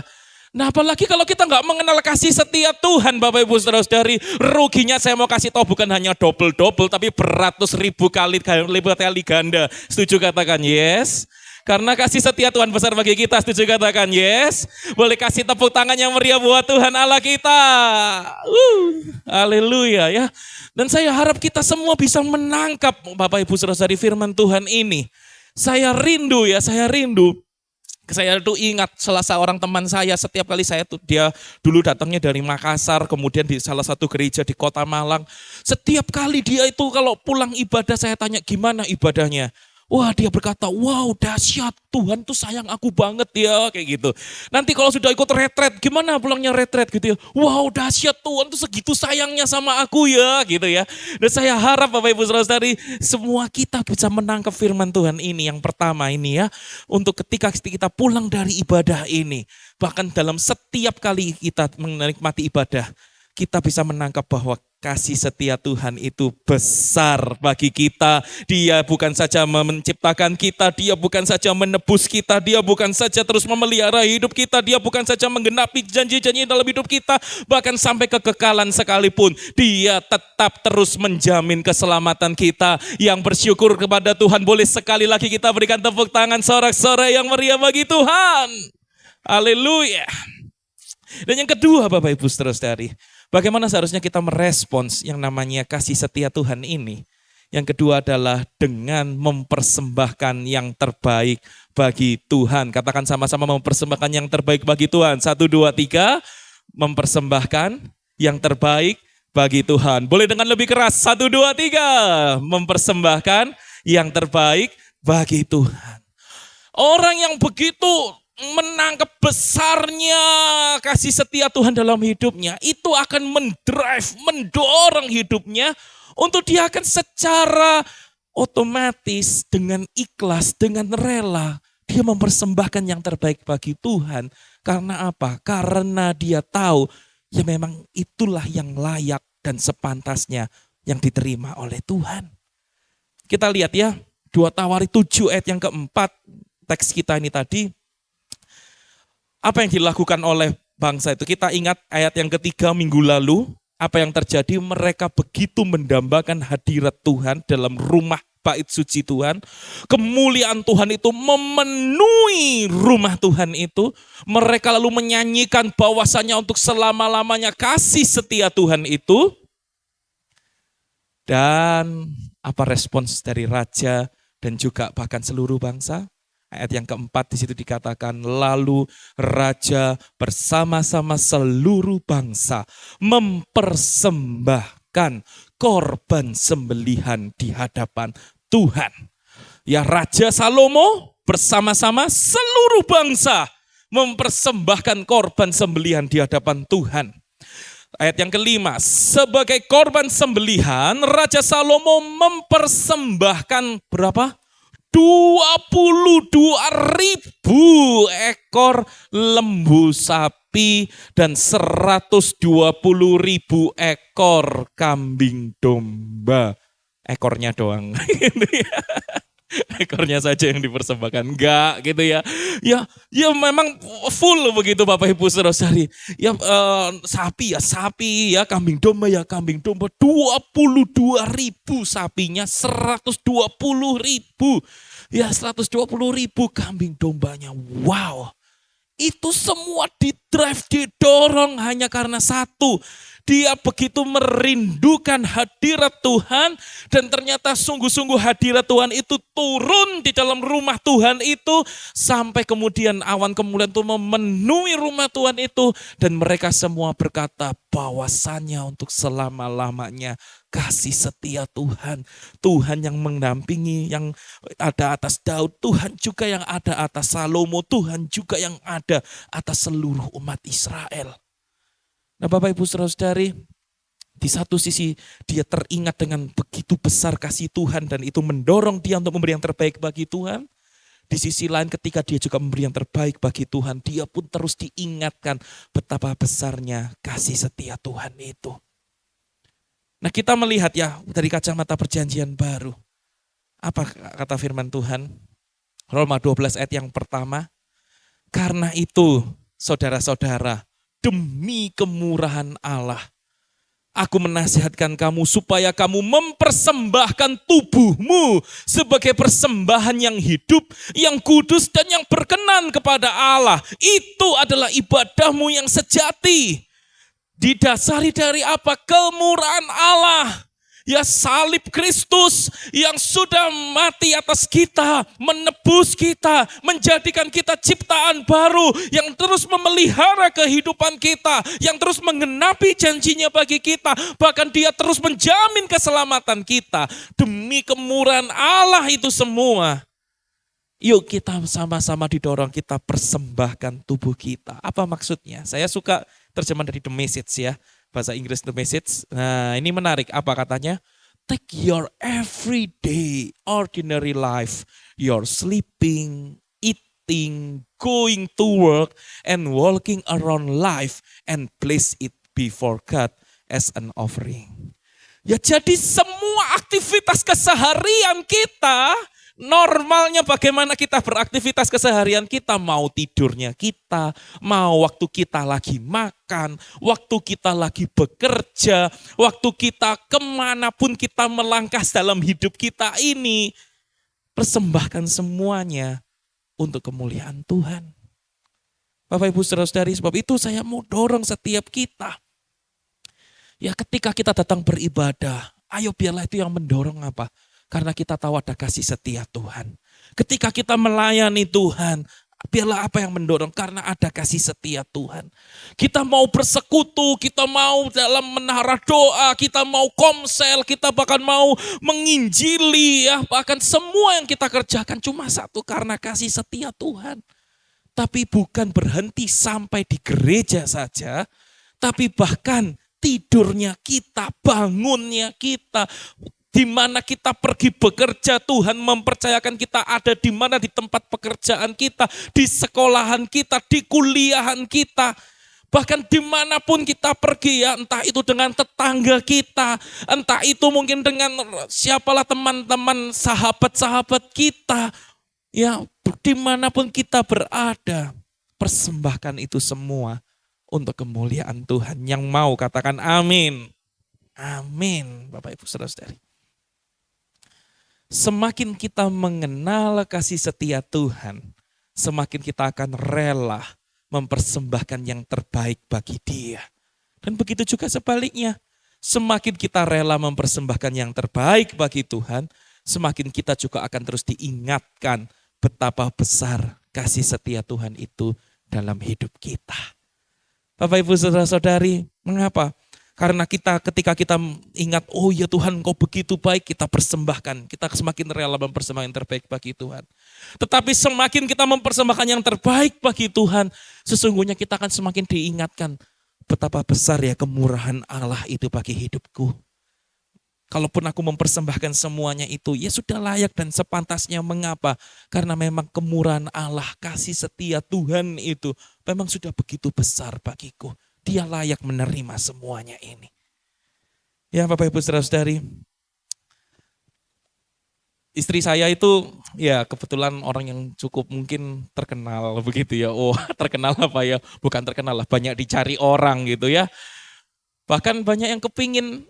Speaker 4: Nah apalagi kalau kita nggak mengenal kasih setia Tuhan Bapak Ibu Saudara-saudari, ruginya saya mau kasih tahu bukan hanya double tapi beratus ribu kali ganda. Setuju katakan yes? Karena kasih setia Tuhan besar bagi kita, setuju katakan yes? Boleh kasih tepuk tangan yang meriah buat Tuhan Allah kita. Haleluya ya. Dan saya harap kita semua bisa menangkap Bapak Ibu Saudara-saudari firman Tuhan ini. Saya rindu. Saya tuh ingat salah seorang teman saya, setiap kali dia dulu datangnya dari Makassar, kemudian di salah satu gereja di Kota Malang. Setiap kali dia itu kalau pulang ibadah saya tanya gimana ibadahnya. Wah dia berkata, wow dahsyat Tuhan tuh sayang aku banget ya kayak gitu. Nanti kalau sudah ikut retret, gimana pulangnya retret gitu ya. Wow dahsyat Tuhan tuh segitu sayangnya sama aku ya gitu ya. Dan saya harap Bapak Ibu Saudara-saudari semua kita bisa menangkap firman Tuhan ini yang pertama ini ya. Untuk ketika kita pulang dari ibadah ini. Bahkan dalam setiap kali kita menikmati ibadah. kita bisa menangkap bahwa kasih setia Tuhan itu besar bagi kita. Dia bukan saja menciptakan kita, dia bukan saja menebus kita, dia bukan saja terus memelihara hidup kita, dia bukan saja menggenapi janji-janji dalam hidup kita, bahkan sampai kekekalan sekalipun, dia tetap terus menjamin keselamatan kita. Yang bersyukur kepada Tuhan, boleh sekali lagi kita berikan tepuk tangan sorak-sorai yang meriah bagi Tuhan. Haleluya. Dan yang kedua Bapak Ibu Saudara-saudari, bagaimana seharusnya kita merespons yang namanya kasih setia Tuhan ini? Yang kedua adalah dengan mempersembahkan yang terbaik bagi Tuhan. Katakan sama-sama, mempersembahkan yang terbaik bagi Tuhan. 1, 2, 3, mempersembahkan yang terbaik bagi Tuhan. Boleh dengan lebih keras, 1, 2, 3, mempersembahkan yang terbaik bagi Tuhan. Orang yang begitu menangkap besarnya kasih setia Tuhan dalam hidupnya, itu akan mendorong hidupnya untuk dia akan secara otomatis dengan ikhlas, dengan rela, dia mempersembahkan yang terbaik bagi Tuhan. Karena apa? Karena dia tahu ya memang itulah yang layak dan sepantasnya yang diterima oleh Tuhan. Kita lihat ya, 2 Tawari 7 ayat yang keempat, teks kita ini tadi. Apa yang dilakukan oleh bangsa itu? Kita ingat ayat yang ketiga minggu lalu, apa yang terjadi? Mereka begitu mendambakan hadirat Tuhan dalam rumah bait suci Tuhan. Kemuliaan Tuhan itu memenuhi rumah Tuhan itu. Mereka lalu menyanyikan bahwasanya untuk selama-lamanya kasih setia Tuhan itu. Dan apa respons dari raja dan juga bahkan seluruh bangsa? Ayat yang keempat di situ dikatakan, lalu raja bersama-sama seluruh bangsa mempersembahkan korban sembelihan di hadapan Tuhan. Ya, Raja Salomo bersama-sama seluruh bangsa mempersembahkan korban sembelihan di hadapan Tuhan. Ayat yang kelima, sebagai korban sembelihan Raja Salomo mempersembahkan berapa? 22.000 ekor lembu sapi dan 120.000 ekor kambing domba. Ekornya doang. Ekornya saja yang dipersembahkan, enggak gitu ya. Ya memang full begitu Bapak Ibu Saudara-saudari. Ya sapi ya, kambing domba ya kambing domba. 22.000 sapinya, 120.000. Ya 120.000 kambing dombanya. Wow. Itu semua didorong hanya karena satu. Dia begitu merindukan hadirat Tuhan dan ternyata sungguh-sungguh hadirat Tuhan itu turun di dalam rumah Tuhan itu sampai kemudian awan kemuliaan itu memenuhi rumah Tuhan itu dan mereka semua berkata bahwasannya untuk selama-lamanya kasih setia Tuhan. Tuhan yang mendampingi, yang ada atas Daud, Tuhan juga yang ada atas Salomo, Tuhan juga yang ada atas seluruh umat Israel. Nah Bapak Ibu Saudara-saudari, di satu sisi dia teringat dengan begitu besar kasih Tuhan dan itu mendorong dia untuk memberi yang terbaik bagi Tuhan. Di sisi lain ketika dia juga memberi yang terbaik bagi Tuhan, dia pun terus diingatkan betapa besarnya kasih setia Tuhan itu. Nah kita melihat ya dari kacamata perjanjian baru. Apa kata firman Tuhan? Roma 12 ayat yang pertama. Karena itu saudara-saudara, demi kemurahan Allah, aku menasihatkan kamu supaya kamu mempersembahkan tubuhmu sebagai persembahan yang hidup, yang kudus dan yang berkenan kepada Allah. Itu adalah ibadahmu yang sejati. Didasari dari apa? Kemurahan Allah. Ya salib Kristus yang sudah mati atas kita, menebus kita, menjadikan kita ciptaan baru, yang terus memelihara kehidupan kita, yang terus menggenapi janjinya bagi kita, bahkan dia terus menjamin keselamatan kita. Demi kemurahan Allah itu semua, yuk kita sama-sama didorong kita persembahkan tubuh kita. Apa maksudnya? Saya suka terjemahan dari The Message ya. Bahasa Inggris The Message. Nah ini menarik. Apa katanya? Take your everyday ordinary life. Your sleeping, eating, going to work, and walking around life and place it before God as an offering. Ya jadi semua aktivitas keseharian kita, normalnya bagaimana kita beraktivitas keseharian kita, mau tidurnya kita, mau waktu kita lagi makan, waktu kita lagi bekerja, waktu kita kemanapun kita melangkah dalam hidup kita ini, persembahkan semuanya untuk kemuliaan Tuhan. Bapak Ibu Saudara-saudari, sebab itu saya mau dorong setiap kita. Ya ketika kita datang beribadah, ayo biarlah itu yang mendorong apa? Karena kita tahu ada kasih setia Tuhan. Ketika kita melayani Tuhan, biarlah apa yang mendorong? Karena ada kasih setia Tuhan. Kita mau bersekutu, kita mau dalam menara doa, kita mau komsel, kita bahkan mau menginjili, ya bahkan semua yang kita kerjakan cuma satu, karena kasih setia Tuhan. Tapi bukan berhenti sampai di gereja saja, tapi bahkan tidurnya kita, bangunnya kita, di mana kita pergi bekerja, Tuhan mempercayakan kita ada di mana, di tempat pekerjaan kita, di sekolahan kita, di kuliahan kita. Bahkan dimanapun kita pergi ya, entah itu dengan tetangga kita, entah itu mungkin dengan siapalah teman-teman, sahabat-sahabat kita. Ya dimanapun kita berada, persembahkan itu semua untuk kemuliaan Tuhan. Yang mau katakan amin. Amin, Bapak Ibu Saudara-saudari. Semakin kita mengenal kasih setia Tuhan, semakin kita akan rela mempersembahkan yang terbaik bagi Dia. Dan begitu juga sebaliknya, semakin kita rela mempersembahkan yang terbaik bagi Tuhan, semakin kita juga akan terus diingatkan betapa besar kasih setia Tuhan itu dalam hidup kita. Bapak Ibu Saudara-saudari, mengapa? Karena ketika kita ingat, oh ya Tuhan Engkau begitu baik, kita persembahkan. Kita semakin rela mempersembahkan yang terbaik bagi Tuhan. Tetapi semakin kita mempersembahkan yang terbaik bagi Tuhan, sesungguhnya kita akan semakin diingatkan betapa besar ya kemurahan Allah itu bagi hidupku. Kalaupun aku mempersembahkan semuanya itu, ya sudah layak dan sepantasnya. Mengapa? Karena memang kemurahan Allah, kasih setia Tuhan itu memang sudah begitu besar bagiku. Dia layak menerima semuanya ini. Ya Bapak Ibu Saudara-saudari, istri saya itu ya kebetulan orang yang cukup mungkin terkenal begitu ya. Oh terkenal apa ya? Bukan terkenal lah, banyak dicari orang gitu ya. Bahkan banyak yang kepingin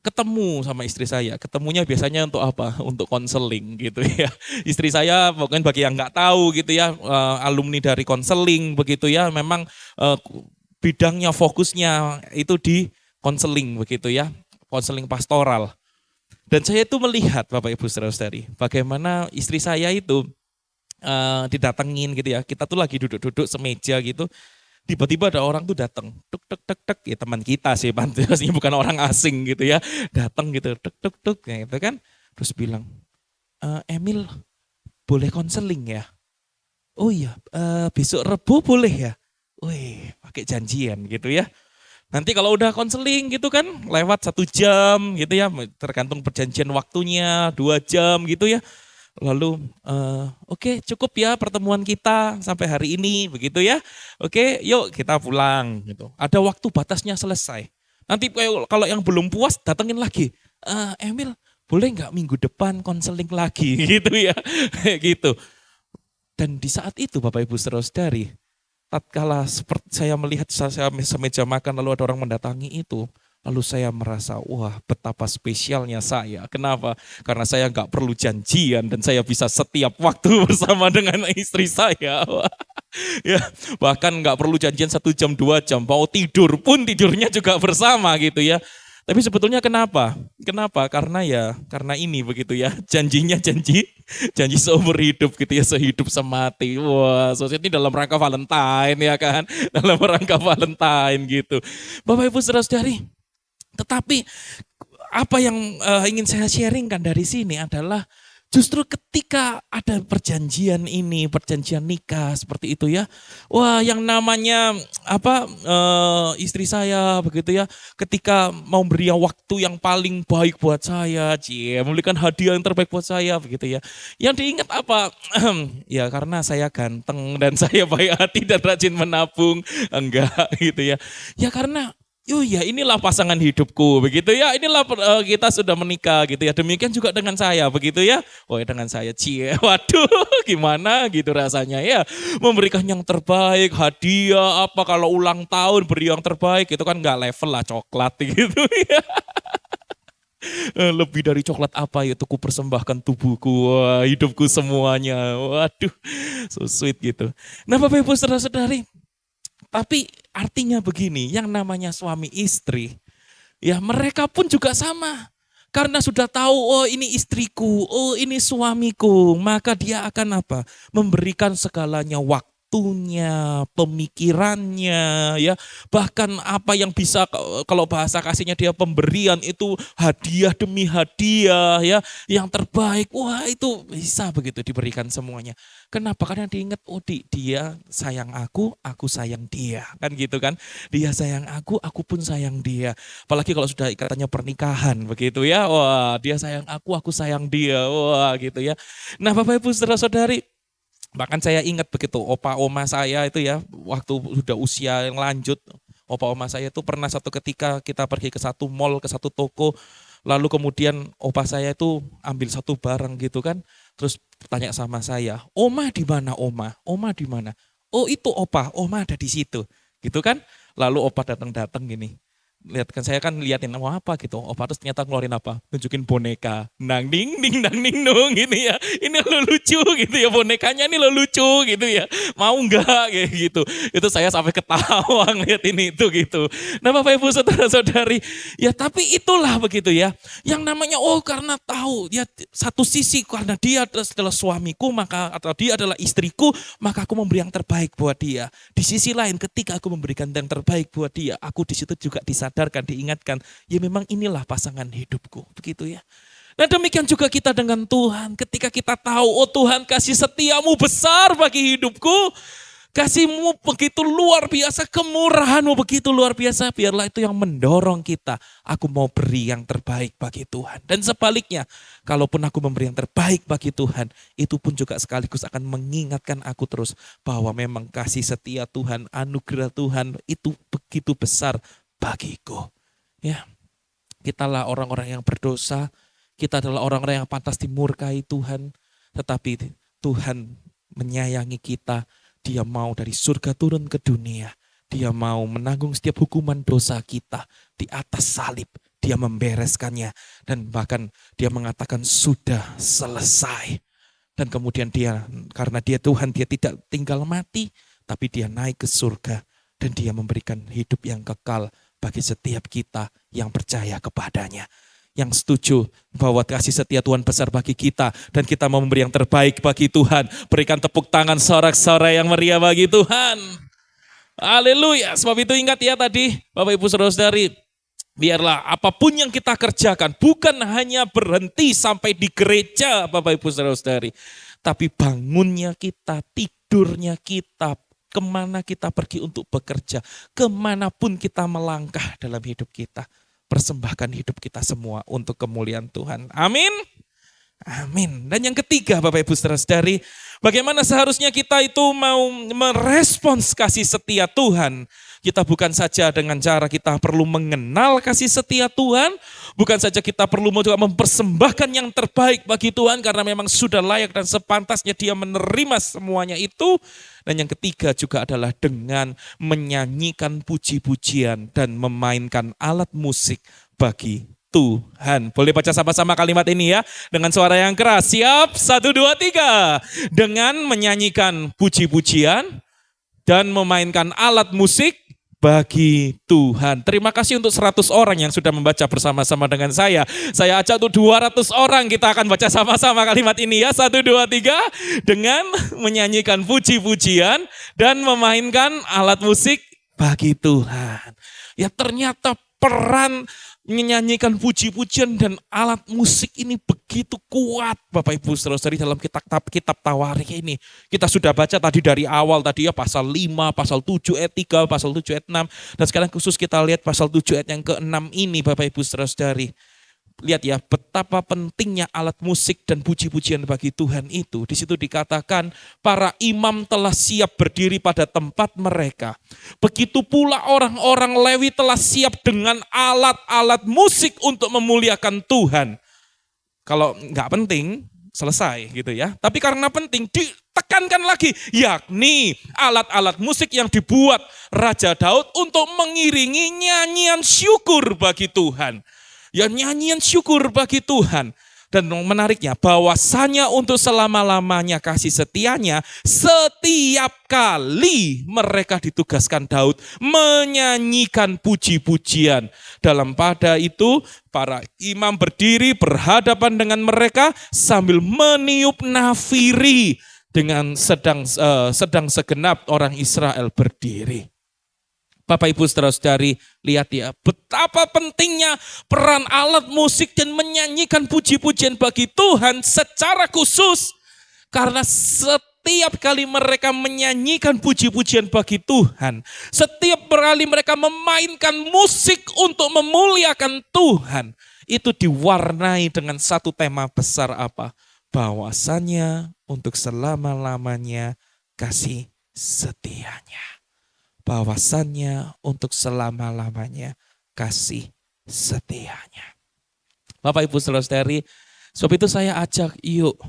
Speaker 4: ketemu sama istri saya. Ketemunya biasanya untuk apa? Untuk konseling gitu ya. Istri saya pokoknya bagi yang nggak tahu gitu ya, alumni dari konseling begitu ya. Memang bidangnya, fokusnya itu di konseling begitu ya. Konseling pastoral. Dan saya itu melihat Bapak Ibu Saudara-saudari, bagaimana istri saya itu didatengin gitu ya. Kita tuh lagi duduk-duduk semeja gitu. Tiba-tiba ada orang tuh datang, tuk tuk tuk tuk, ya teman kita sih, pantasnya bukan orang asing gitu ya, datang gitu, tuk tuk tuk, ya gitu kan, terus bilang, Emil boleh konseling ya? Oh iya, besok Rebo boleh ya? Wih, pakai janjian gitu ya. Nanti kalau udah konseling gitu kan, lewat 1 jam gitu ya, tergantung perjanjian waktunya, 2 jam gitu ya. Lalu oke, cukup ya pertemuan kita sampai hari ini begitu ya. Oke, yuk kita pulang gitu. Ada waktu batasnya selesai. Nanti kalau yang belum puas datengin lagi. Emil boleh nggak minggu depan konseling lagi gitu ya. Gitu. Dan di saat itu Bapak Ibu Saudara-saudari, tatkala seperti saya melihat saya semeja makan lalu ada orang mendatangi itu. Lalu saya merasa, wah betapa spesialnya saya. Kenapa? Karena saya nggak perlu janjian dan saya bisa setiap waktu bersama dengan istri saya. Ya, bahkan nggak perlu janjian 1 jam, 2 jam. Mau tidur pun tidurnya juga bersama gitu ya. Tapi sebetulnya kenapa? Kenapa? Karena ini begitu ya. Janjinya janji seumur hidup gitu ya, sehidup semati. Wah, ini dalam rangka Valentine ya kan. Dalam rangka Valentine gitu. Bapak Ibu Saudara-saudari, tetapi apa yang ingin saya sharingkan dari sini adalah justru ketika ada perjanjian ini, perjanjian nikah seperti itu ya. Wah, yang namanya istri saya begitu ya, ketika mau beri waktu yang paling baik buat saya, memberikan hadiah yang terbaik buat saya begitu ya. Yang diingat apa? Ya karena saya ganteng dan saya baik hati dan rajin menabung, enggak gitu ya. Ya karena Oh ya, inilah pasangan hidupku, begitu ya. Inilah kita sudah menikah, gitu ya. Demikian juga dengan saya, begitu ya. Oh ya, dengan saya, waduh, gimana gitu rasanya ya. Memberikan yang terbaik, hadiah, apa kalau ulang tahun beri yang terbaik, itu kan nggak level lah coklat gitu ya. Lebih dari coklat apa ya, itu ku persembahkan tubuhku, wah, hidupku semuanya. Waduh, so sweet gitu. Nah Bapak Ibu Saudara-saudari, tapi artinya begini, yang namanya suami istri, ya mereka pun juga sama. Karena sudah tahu, oh ini istriku, oh ini suamiku, maka dia akan apa? Memberikan segalanya, waktunya, pemikirannya, ya. Bahkan apa yang bisa, kalau bahasa kasihnya dia pemberian itu hadiah demi hadiah, ya. Yang terbaik, wah itu bisa begitu diberikan semuanya. Kenapa? Karena diingat, oh dia sayang aku sayang dia. Kan gitu kan. Dia sayang aku pun sayang dia. Apalagi kalau sudah ikatannya pernikahan begitu ya. Wah dia sayang aku sayang dia. Wah gitu ya. Nah Bapak Ibu Saudara-saudari, bahkan saya ingat begitu opa oma saya itu ya. Waktu sudah usia yang lanjut. Opa oma saya itu pernah satu ketika kita pergi ke satu mall, ke satu toko. Lalu kemudian opa saya itu ambil satu barang gitu kan. Terus tanya sama saya, oma di mana oma? Oma di mana? Oh itu opa, oma ada di situ. Gitu kan. Lalu opa datang gini. Lihat kan, saya kan liatin mau apa gitu. Opa terus ternyata ngeluarin apa? Nunjukin boneka. Nang ding dong gitu ya. Ini lo lucu gitu ya, bonekanya ini lo lucu gitu ya. Mau enggak kayak gitu. Itu saya sampai ketawa ngeliat ini itu gitu. Nah Bapak Ibu Saudara-saudari, ya tapi itulah begitu ya. Yang namanya karena tahu ya, satu sisi karena dia adalah suamiku, maka atau dia adalah istriku, maka aku memberi yang terbaik buat dia. Di sisi lain ketika aku memberikan yang terbaik buat dia, aku di situ juga diingatkan, ya memang inilah pasangan hidupku, begitu ya. Nah demikian juga kita dengan Tuhan, ketika kita tahu, oh Tuhan kasih setiamu besar bagi hidupku, kasihmu begitu luar biasa, kemurahanmu begitu luar biasa, biarlah itu yang mendorong kita, aku mau beri yang terbaik bagi Tuhan. Dan sebaliknya, kalaupun aku memberi yang terbaik bagi Tuhan, itu pun juga sekaligus akan mengingatkan aku terus, bahwa memang kasih setia Tuhan, anugerah Tuhan itu begitu besar bagiku. Ya, kitalah orang-orang yang berdosa, kita adalah orang-orang yang pantas dimurkai Tuhan, tetapi Tuhan menyayangi kita. Dia mau dari surga turun ke dunia. Dia mau menanggung setiap hukuman dosa kita di atas salib. Dia membereskannya, dan bahkan dia mengatakan sudah selesai. Dan kemudian dia, karena dia Tuhan, dia tidak tinggal mati, tapi dia naik ke surga dan dia memberikan hidup yang kekal bagi setiap kita yang percaya kepadanya. Yang setuju bahwa kasih setia Tuhan besar bagi kita dan kita mau memberi yang terbaik bagi Tuhan. Berikan tepuk tangan sorak-sorai yang meriah bagi Tuhan. Haleluya. Sebab itu ingat ya tadi Bapak Ibu Saudara-saudari, biarlah apapun yang kita kerjakan bukan hanya berhenti sampai di gereja Bapak Ibu Saudara-saudari, tapi bangunnya kita, tidurnya kita, kemana kita pergi untuk bekerja, kemanapun kita melangkah dalam hidup kita. Persembahkan hidup kita semua untuk kemuliaan Tuhan. Amin. Amin. Dan yang ketiga Bapak Ibu Saudara-saudari, bagaimana seharusnya kita itu mau merespons kasih setia Tuhan. Kita bukan saja dengan cara kita perlu mengenal kasih setia Tuhan, bukan saja kita perlu juga mempersembahkan yang terbaik bagi Tuhan karena memang sudah layak dan sepantasnya dia menerima semuanya itu. Dan yang ketiga juga adalah dengan menyanyikan puji-pujian dan memainkan alat musik bagi Tuhan. Boleh baca sama-sama kalimat ini ya, dengan suara yang keras. Siap, 1, 2, 3. Dengan menyanyikan puji-pujian dan memainkan alat musik bagi Tuhan. Terima kasih untuk 100 orang yang sudah membaca bersama-sama dengan saya. Saya ajak untuk 200 orang, kita akan baca sama-sama kalimat ini ya. 1, 2, 3. Dengan menyanyikan puji-pujian dan memainkan alat musik bagi Tuhan. Ya ternyata peran menyanyikan puji-pujian dan alat musik ini begitu kuat Bapak Ibu Saudara-saudari dalam kitab Tawarikh ini. Kita sudah baca tadi dari awal tadi ya, pasal 5, pasal 7 ayat 3, pasal 7 ayat 6. Dan sekarang khusus kita lihat pasal 7 ayat yang ke-6 ini Bapak Ibu Saudara-saudari. lihat ya betapa pentingnya alat musik dan puji-pujian bagi Tuhan itu. Di situ dikatakan para imam telah siap berdiri pada tempat mereka. Begitu pula orang-orang Lewi telah siap dengan alat-alat musik untuk memuliakan Tuhan. Kalau nggak penting, selesai gitu ya. Tapi karena penting, ditekankan lagi, yakni alat-alat musik yang dibuat Raja Daud untuk mengiringi nyanyian syukur bagi Tuhan. Ya nyanyian syukur bagi Tuhan. Dan menariknya bahwasanya untuk selama-lamanya kasih setianya, setiap kali mereka ditugaskan Daud menyanyikan puji-pujian. Dalam pada itu para imam berdiri berhadapan dengan mereka sambil meniup nafiri dengan sedang segenap orang Israel berdiri. Bapak Ibu saudara-saudari, lihat ya betapa pentingnya peran alat musik dan menyanyikan puji-pujian bagi Tuhan secara khusus. Karena setiap kali mereka menyanyikan puji-pujian bagi Tuhan, setiap kali mereka memainkan musik untuk memuliakan Tuhan, itu diwarnai dengan satu tema besar apa? Bahwasanya untuk selama-lamanya kasih setianya. Bahwasannya untuk selama-lamanya kasih setianya. Bapak Ibu saudara-saudari, sebab itu saya ajak yuk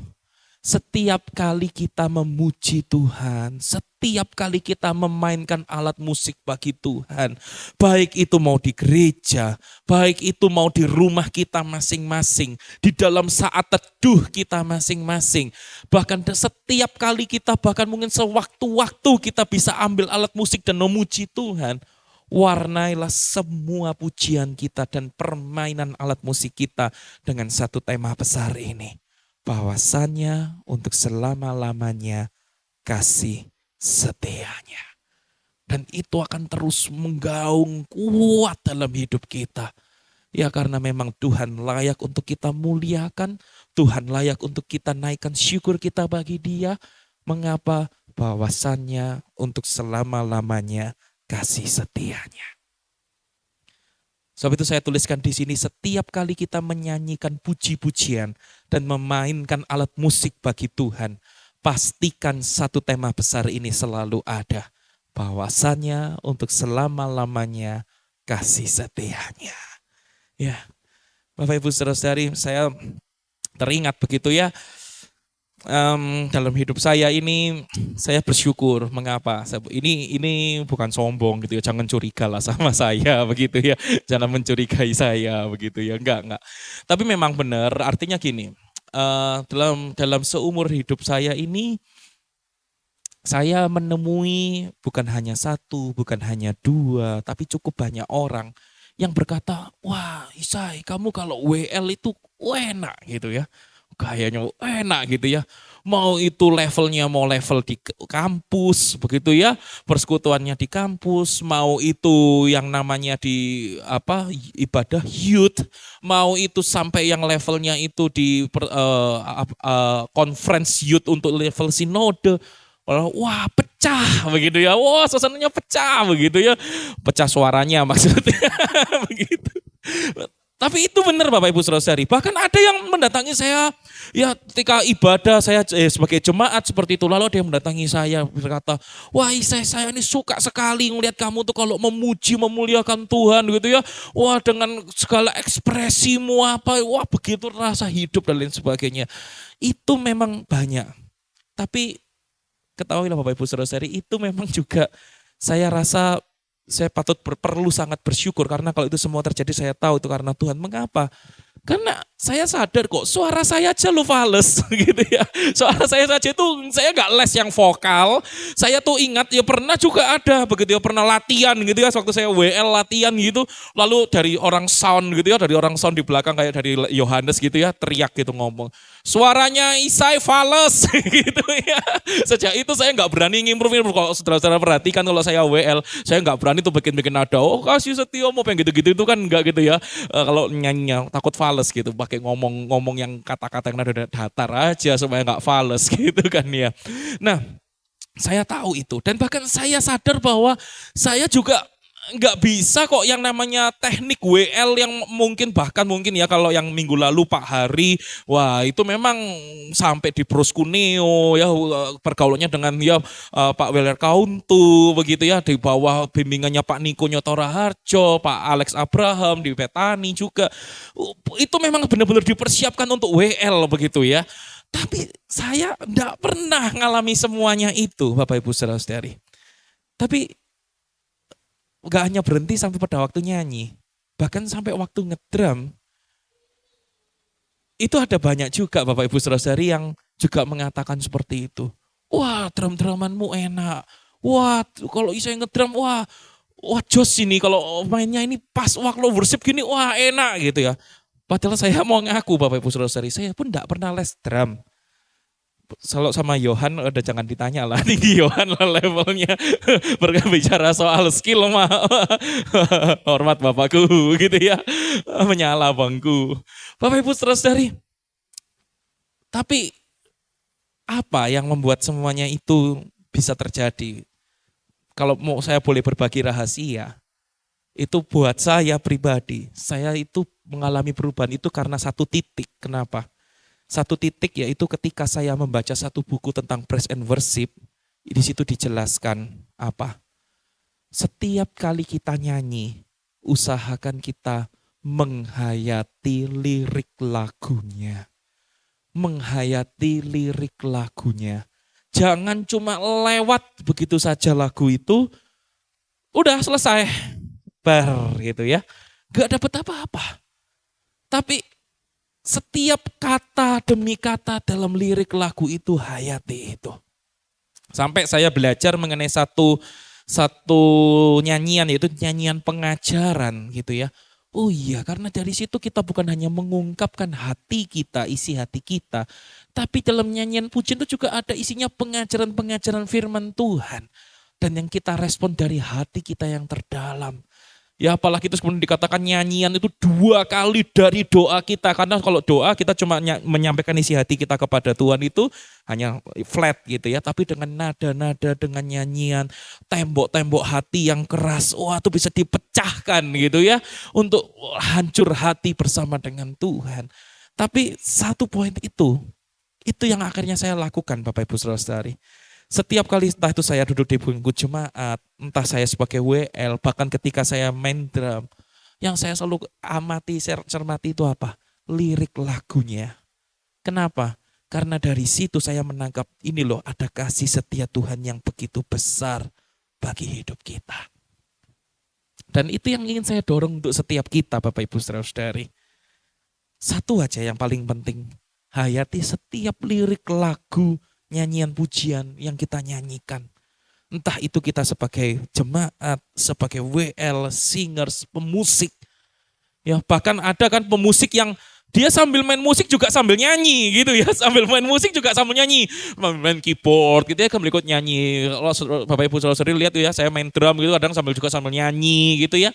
Speaker 4: setiap kali kita memuji Tuhan, setiap kali kita memainkan alat musik bagi Tuhan, baik itu mau di gereja, baik itu mau di rumah kita masing-masing, di dalam saat teduh kita masing-masing, bahkan setiap kali kita bahkan mungkin sewaktu-waktu kita bisa ambil alat musik dan memuji Tuhan, warnailah semua pujian kita dan permainan alat musik kita dengan satu tema besar ini. Bahwasannya untuk selama-lamanya kasih setianya. Dan itu akan terus menggaung kuat dalam hidup kita. Ya karena memang Tuhan layak untuk kita muliakan. Tuhan layak untuk kita naikkan syukur kita bagi Dia. Mengapa? Bahwasannya untuk selama-lamanya kasih setianya. Sebab itu saya tuliskan di sini setiap kali kita menyanyikan puji-pujian dan memainkan alat musik bagi Tuhan, pastikan satu tema besar ini selalu ada. Bahwasannya untuk selama-lamanya kasih setianya. Ya, Bapak Ibu saudara-saudari, saya teringat begitu ya. Dalam hidup saya ini saya bersyukur. Mengapa? Ini bukan sombong gitu ya. Jangan curiga lah sama saya begitu ya. Jangan mencurigai saya begitu ya. Enggak. Tapi memang benar. Artinya gini. Dalam seumur hidup saya ini saya menemui bukan hanya satu, bukan hanya dua, tapi cukup banyak orang yang berkata, wah Isai kamu kalau WL itu enak gitu ya. Kayaknya enak gitu ya. Mau itu levelnya mau level di kampus begitu ya. Persekutuannya di kampus, mau itu yang namanya di ibadah youth, mau itu sampai yang levelnya itu di conference youth untuk level sinode. Wah pecah begitu ya. Wah suasananya pecah begitu ya. Pecah suaranya maksudnya begitu. Tapi itu benar Bapak Ibu saudara-saudari. Bahkan ada yang mendatangi saya ya ketika ibadah saya sebagai jemaat seperti itu. Lalu ada yang mendatangi saya berkata, wah saya ini suka sekali ngelihat kamu tuh kalau memuji memuliakan Tuhan gitu ya. Wah dengan segala ekspresimu apa, wah begitu rasa hidup dan lain sebagainya. Itu memang banyak. Tapi ketahuilah Bapak Ibu saudara-saudari, itu memang juga saya rasa saya patut perlu sangat bersyukur karena kalau itu semua terjadi saya tahu itu karena Tuhan. Mengapa? Karena saya sadar kok suara saya aja lu fales gitu ya. Suara saya saja itu saya gak les yang vokal. Saya tuh ingat ya pernah juga ada begitu ya, pernah latihan gitu ya. Waktu saya WL latihan gitu. Lalu dari orang sound gitu ya, dari orang sound di belakang kayak dari Yohanes gitu ya, teriak gitu ngomong. Suaranya Isai fales gitu ya. Sejak itu saya gak berani ngimprove. Kalau saudara-saudara perhatikan kalau saya WL, saya gak berani tuh bikin nada. Oh kasih setia mau pengen gitu-gitu itu kan enggak gitu ya. Kalau nyanyinya takut fales gitu. Pakai ngomong yang kata-kata yang nada datar aja supaya nggak fales gitu kan ya. Nah, saya tahu itu dan bahkan saya sadar bahwa saya juga nggak bisa kok yang namanya teknik WL yang bahkan mungkin ya kalau yang minggu lalu Pak Hari, wah itu memang sampai di Bros Kuneo ya, pergaulannya dengan ya Pak Weler Kauntu begitu ya, di bawah bimbingannya Pak Niko Nyotora Harjo, Pak Alex Abraham di Petani juga. Itu memang benar-benar dipersiapkan untuk WL begitu ya. Tapi saya enggak pernah ngalami semuanya itu Bapak Ibu Saudara-saudari. Tapi gak hanya berhenti sampai pada waktu nyanyi, bahkan sampai waktu ngedrum, itu ada banyak juga Bapak Ibu Saudara-saudari yang juga mengatakan seperti itu. Wah, drum-drumanmu enak. Wah, kalau saya ngedrum, wah jos ini kalau mainnya ini pas waktu worship gini, wah enak gitu ya. Padahal saya mau ngaku Bapak Ibu Saudara-saudari, saya pun enggak pernah les drum. Kalau sama Yohan udah jangan ditanya lah, tinggi Yohan lah levelnya. Berbicara soal skill mah hormat bapakku gitu ya, menyala bangku. Bapak Ibu saudara-saudari, tapi apa yang membuat semuanya itu bisa terjadi? Kalau mau saya boleh berbagi rahasia, itu buat saya pribadi, saya itu mengalami perubahan itu karena satu titik. Kenapa? Satu titik yaitu ketika saya membaca satu buku tentang praise and worship, di situ dijelaskan apa? Setiap kali kita nyanyi, usahakan kita menghayati lirik lagunya. Menghayati lirik lagunya. Jangan cuma lewat begitu saja lagu itu, udah selesai. Gitu ya. Gak dapet apa-apa. Tapi setiap kata demi kata dalam lirik lagu itu hayati itu. Sampai saya belajar mengenai satu nyanyian, yaitu nyanyian pengajaran gitu ya. Oh iya, karena dari situ kita bukan hanya mengungkapkan hati kita, isi hati kita. Tapi dalam nyanyian pujian itu juga ada isinya pengajaran-pengajaran firman Tuhan. Dan yang kita respon dari hati kita yang terdalam. Ya apalagi itu kemudian dikatakan nyanyian itu 2 kali dari doa kita. Karena kalau doa kita cuma menyampaikan isi hati kita kepada Tuhan itu hanya flat gitu ya. Tapi dengan nada-nada, dengan nyanyian, tembok-tembok hati yang keras. Wah itu bisa dipecahkan gitu ya. Untuk hancur hati bersama dengan Tuhan. Tapi satu poin itu yang akhirnya saya lakukan Bapak Ibu Saudara-saudari. Setiap kali entah itu saya duduk di bangku jemaat, entah saya sebagai WL, bahkan ketika saya main drum, yang saya selalu amati, cermati itu apa? Lirik lagunya. Kenapa? Karena dari situ saya menangkap ini loh, ada kasih setia Tuhan yang begitu besar bagi hidup kita. Dan itu yang ingin saya dorong untuk setiap kita Bapak Ibu Saudara-saudari. Satu aja yang paling penting, hayati setiap lirik lagu, nyanyian pujian yang kita nyanyikan. Entah itu kita sebagai jemaat, sebagai WL, singers, pemusik. Ya, bahkan ada kan pemusik yang dia sambil main musik juga sambil nyanyi gitu ya. Sambil main musik juga sambil nyanyi. Main keyboard gitu ya, kan berikut nyanyi. Bapak Ibu saudara lihat ya, saya main drum gitu kadang sambil nyanyi gitu ya.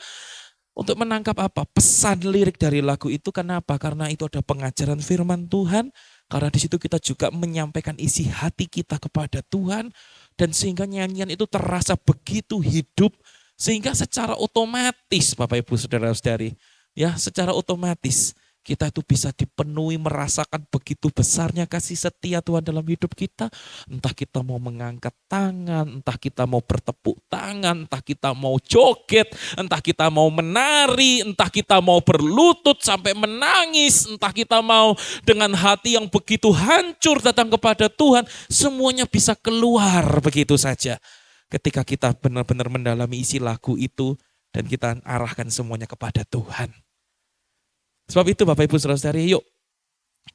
Speaker 4: Untuk menangkap apa? Pesan lirik dari lagu itu kenapa? Karena itu ada pengajaran firman Tuhan. Karena di situ kita juga menyampaikan isi hati kita kepada Tuhan. Dan sehingga nyanyian itu terasa begitu hidup. Sehingga secara otomatis Bapak Ibu Saudara-saudari. Ya secara otomatis kita itu bisa dipenuhi merasakan begitu besarnya kasih setia Tuhan dalam hidup kita. Entah kita mau mengangkat tangan, entah kita mau bertepuk tangan, entah kita mau joget, entah kita mau menari, entah kita mau berlutut sampai menangis, entah kita mau dengan hati yang begitu hancur datang kepada Tuhan. Semuanya bisa keluar begitu saja. Ketika kita benar-benar mendalami isi lagu itu dan kita arahkan semuanya kepada Tuhan. Sebab itu Bapak Ibu Saudara-saudari, yuk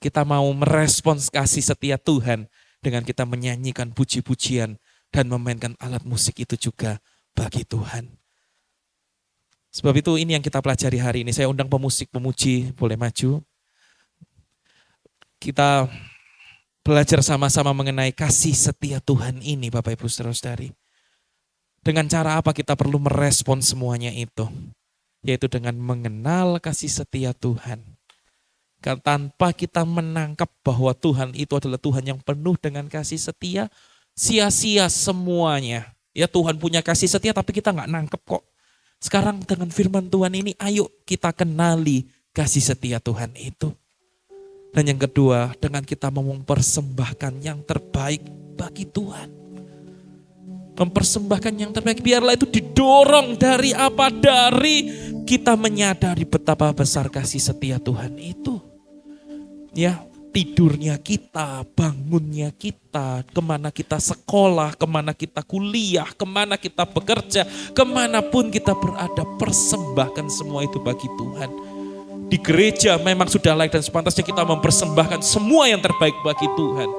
Speaker 4: kita mau merespons kasih setia Tuhan dengan kita menyanyikan puji-pujian dan memainkan alat musik itu juga bagi Tuhan. Sebab itu ini yang kita pelajari hari ini. Saya undang pemusik-pemuji, boleh maju. Kita belajar sama-sama mengenai kasih setia Tuhan ini Bapak Ibu Saudara-saudari. Dengan cara apa kita perlu merespons semuanya itu? Yaitu dengan mengenal kasih setia Tuhan. Tanpa kita menangkap bahwa Tuhan itu adalah Tuhan yang penuh dengan kasih setia, sia-sia semuanya. Ya Tuhan punya kasih setia tapi kita nggak nangkep kok. Sekarang dengan firman Tuhan ini, ayo kita kenali kasih setia Tuhan itu. Dan yang kedua, dengan kita mempersembahkan yang terbaik bagi Tuhan. Mempersembahkan yang terbaik, biarlah itu didorong dari apa? Dari kita menyadari betapa besar kasih setia Tuhan itu. Ya, tidurnya kita, bangunnya kita, kemana kita sekolah, kemana kita kuliah, kemana kita bekerja, kemanapun kita berada, persembahkan semua itu bagi Tuhan. Di gereja memang sudah layak dan sepantasnya kita mempersembahkan semua yang terbaik bagi Tuhan.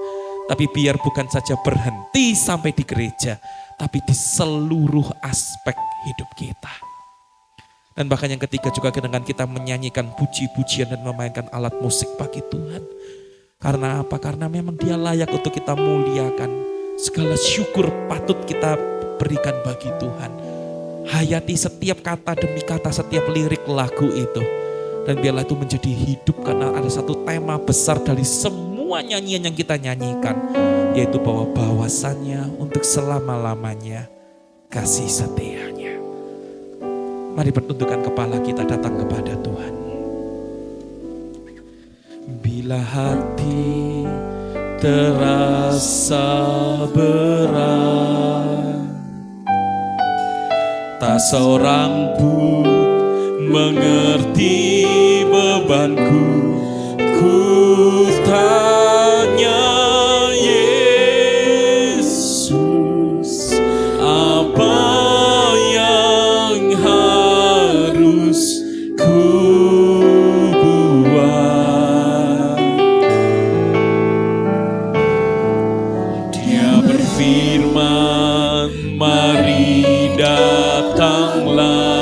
Speaker 4: Tapi biar bukan saja berhenti sampai di gereja, tapi di seluruh aspek hidup kita. Dan bahkan yang ketiga juga dengan kita menyanyikan puji-pujian dan memainkan alat musik bagi Tuhan. Karena apa? Karena memang Dia layak untuk kita muliakan. Segala syukur patut kita berikan bagi Tuhan. Hayati setiap kata demi kata, setiap lirik lagu itu. Dan biarlah itu menjadi hidup, karena ada satu tema besar dari semua nyanyian yang kita nyanyikan. Yaitu bahwa bahwasannya untuk selama-lamanya kasih setianya. Mari bertundukkan kepala kita datang kepada Tuhan. Bila hati terasa berat, tak seorang pun mengerti bebanku, ku tanya Yesus, apa yang harus ku buat? Dia berfirman, mari datanglah.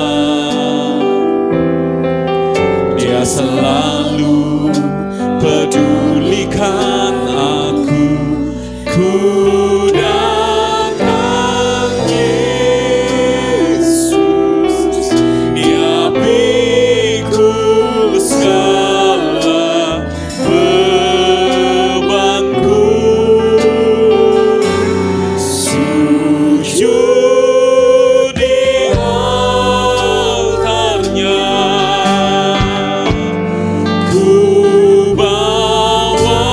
Speaker 4: Dia selalu pedulikan aku, ku datang Yesus. Dia pikul segala bebanku, sujud di altarnya. Ku bawa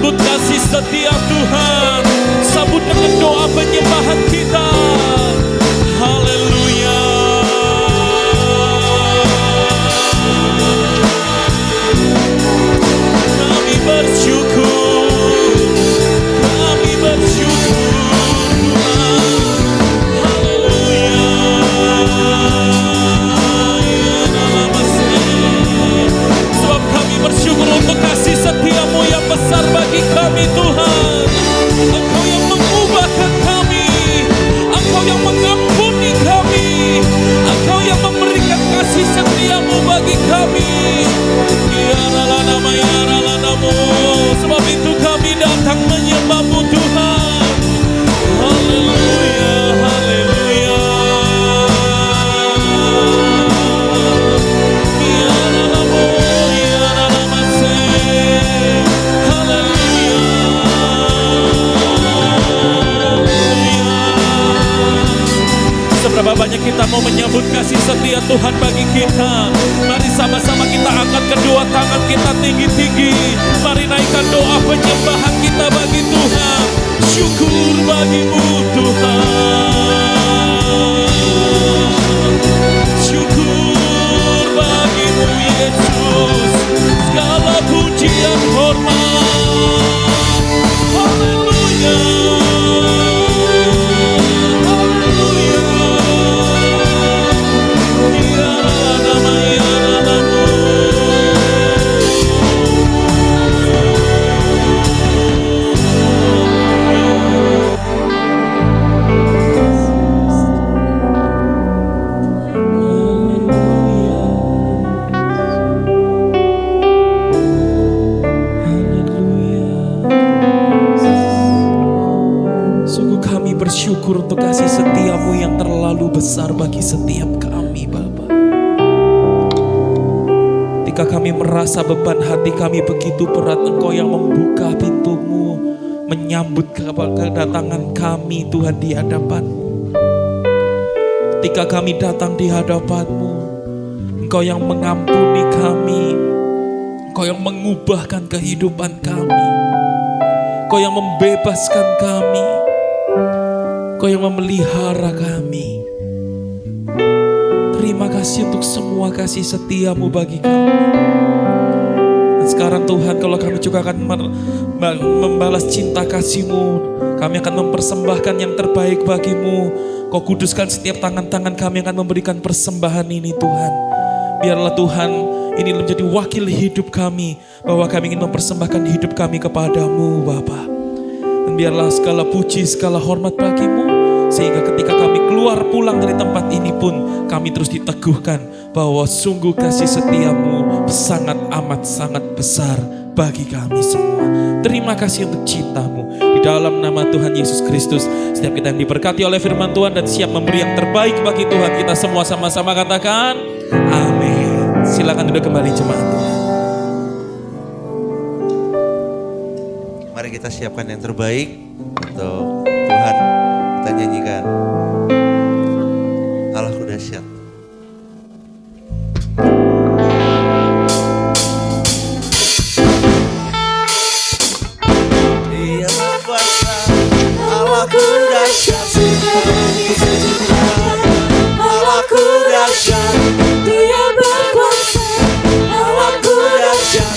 Speaker 4: menyambut kasih setia Tuhan. Sambut dengan doa penyembahan kita. Haleluya. Kami bersyukur, kami bersyukur Tuhan. Haleluya. Sebab kami bersyukur untuk kasih setiamu yang besar bagi kami Tuhan. Engkau yang mengubahkan kami, Engkau yang mengampuni kami, Engkau yang memberikan kasih setiamu bagi kami. Sebab itu kami datang menyembahmu Tuhan. Haleluya, haleluya. Seberapa banyak kita mau menyambut kasih setia Tuhan bagi kita. Mari sama-sama kita angkat kedua tangan kita tinggi-tinggi. Mari naikkan doa penyembahan kita bagi Tuhan. Syukur bagimu Tuhan. Syukur bagimu Yesus. Segala pujian hormat. Haleluya. Bersyukur untuk kasih setiamu yang terlalu besar bagi setiap kami Bapa. Ketika kami merasa beban hati kami begitu berat, Engkau yang membuka pintumu, menyambut kedatangan kami Tuhan di hadapan-Mu. Ketika kami datang di hadapan-Mu, Engkau yang mengampuni kami, Engkau yang mengubahkan kehidupan kami, Engkau yang membebaskan kami, Kau yang memelihara kami. Terima kasih untuk semua kasih setiamu bagi kami. Dan sekarang Tuhan, kalau kami juga akan membalas cinta kasih-Mu, kami akan mempersembahkan yang terbaik bagi-Mu. Kau kuduskan setiap tangan-tangan kami yang akan memberikan persembahan ini Tuhan. Biarlah Tuhan, ini menjadi wakil hidup kami, bahwa kami ingin mempersembahkan hidup kami kepadamu Bapa. Dan biarlah segala puji, segala hormat bagi-Mu, sehingga ketika kami keluar pulang dari tempat ini pun kami terus diteguhkan bahwa sungguh kasih setiamu sangat amat sangat besar bagi kami semua. Terima kasih untuk cintamu. Di dalam nama Tuhan Yesus Kristus, setiap kita yang diberkati oleh firman Tuhan dan siap memberi yang terbaik bagi Tuhan, kita semua sama-sama katakan amin. Silakan duduk kembali jemaat Tuhan.
Speaker 5: Mari kita siapkan yang terbaik untuk Tuhan. Kita nyanyikan Allahku dahsyat. Dia berkuasa, Allahku dahsyat, Allahku dahsyat. Dia berkuasa, Allahku dahsyat,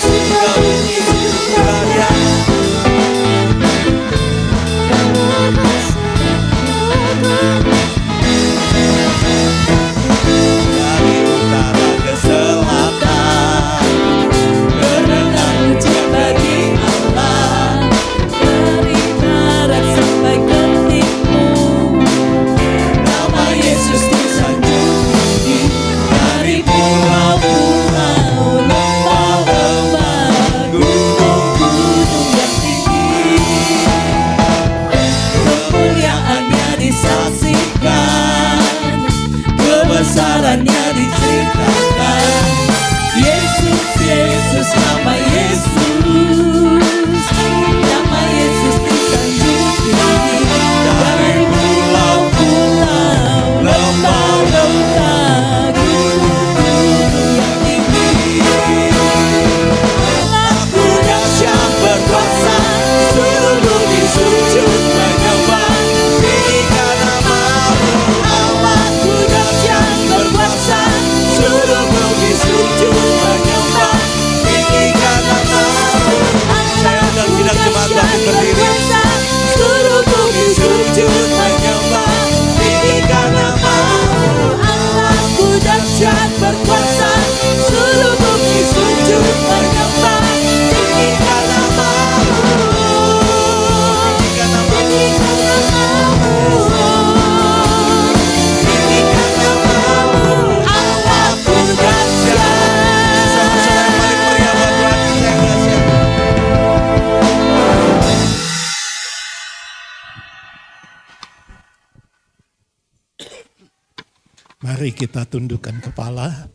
Speaker 6: Mari kita tundukkan kepala,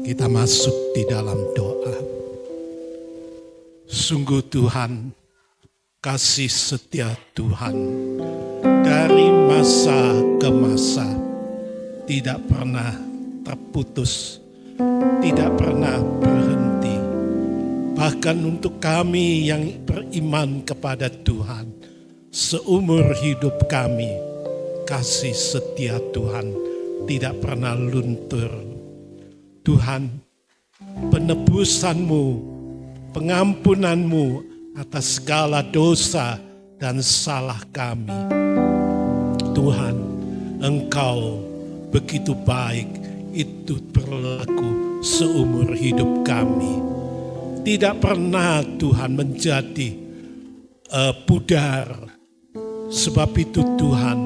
Speaker 6: kita masuk di dalam doa. Sungguh Tuhan, kasih setia Tuhan dari masa ke masa tidak pernah terputus, tidak pernah berhenti. Bahkan untuk kami yang beriman kepada Tuhan, seumur hidup kami, kasih setia Tuhan tidak pernah luntur. Tuhan, penebusan-Mu, pengampunan-Mu atas segala dosa dan salah kami. Tuhan, Engkau begitu baik, itu berlaku seumur hidup kami. Tidak pernah Tuhan menjadi pudar. Sebab itu Tuhan,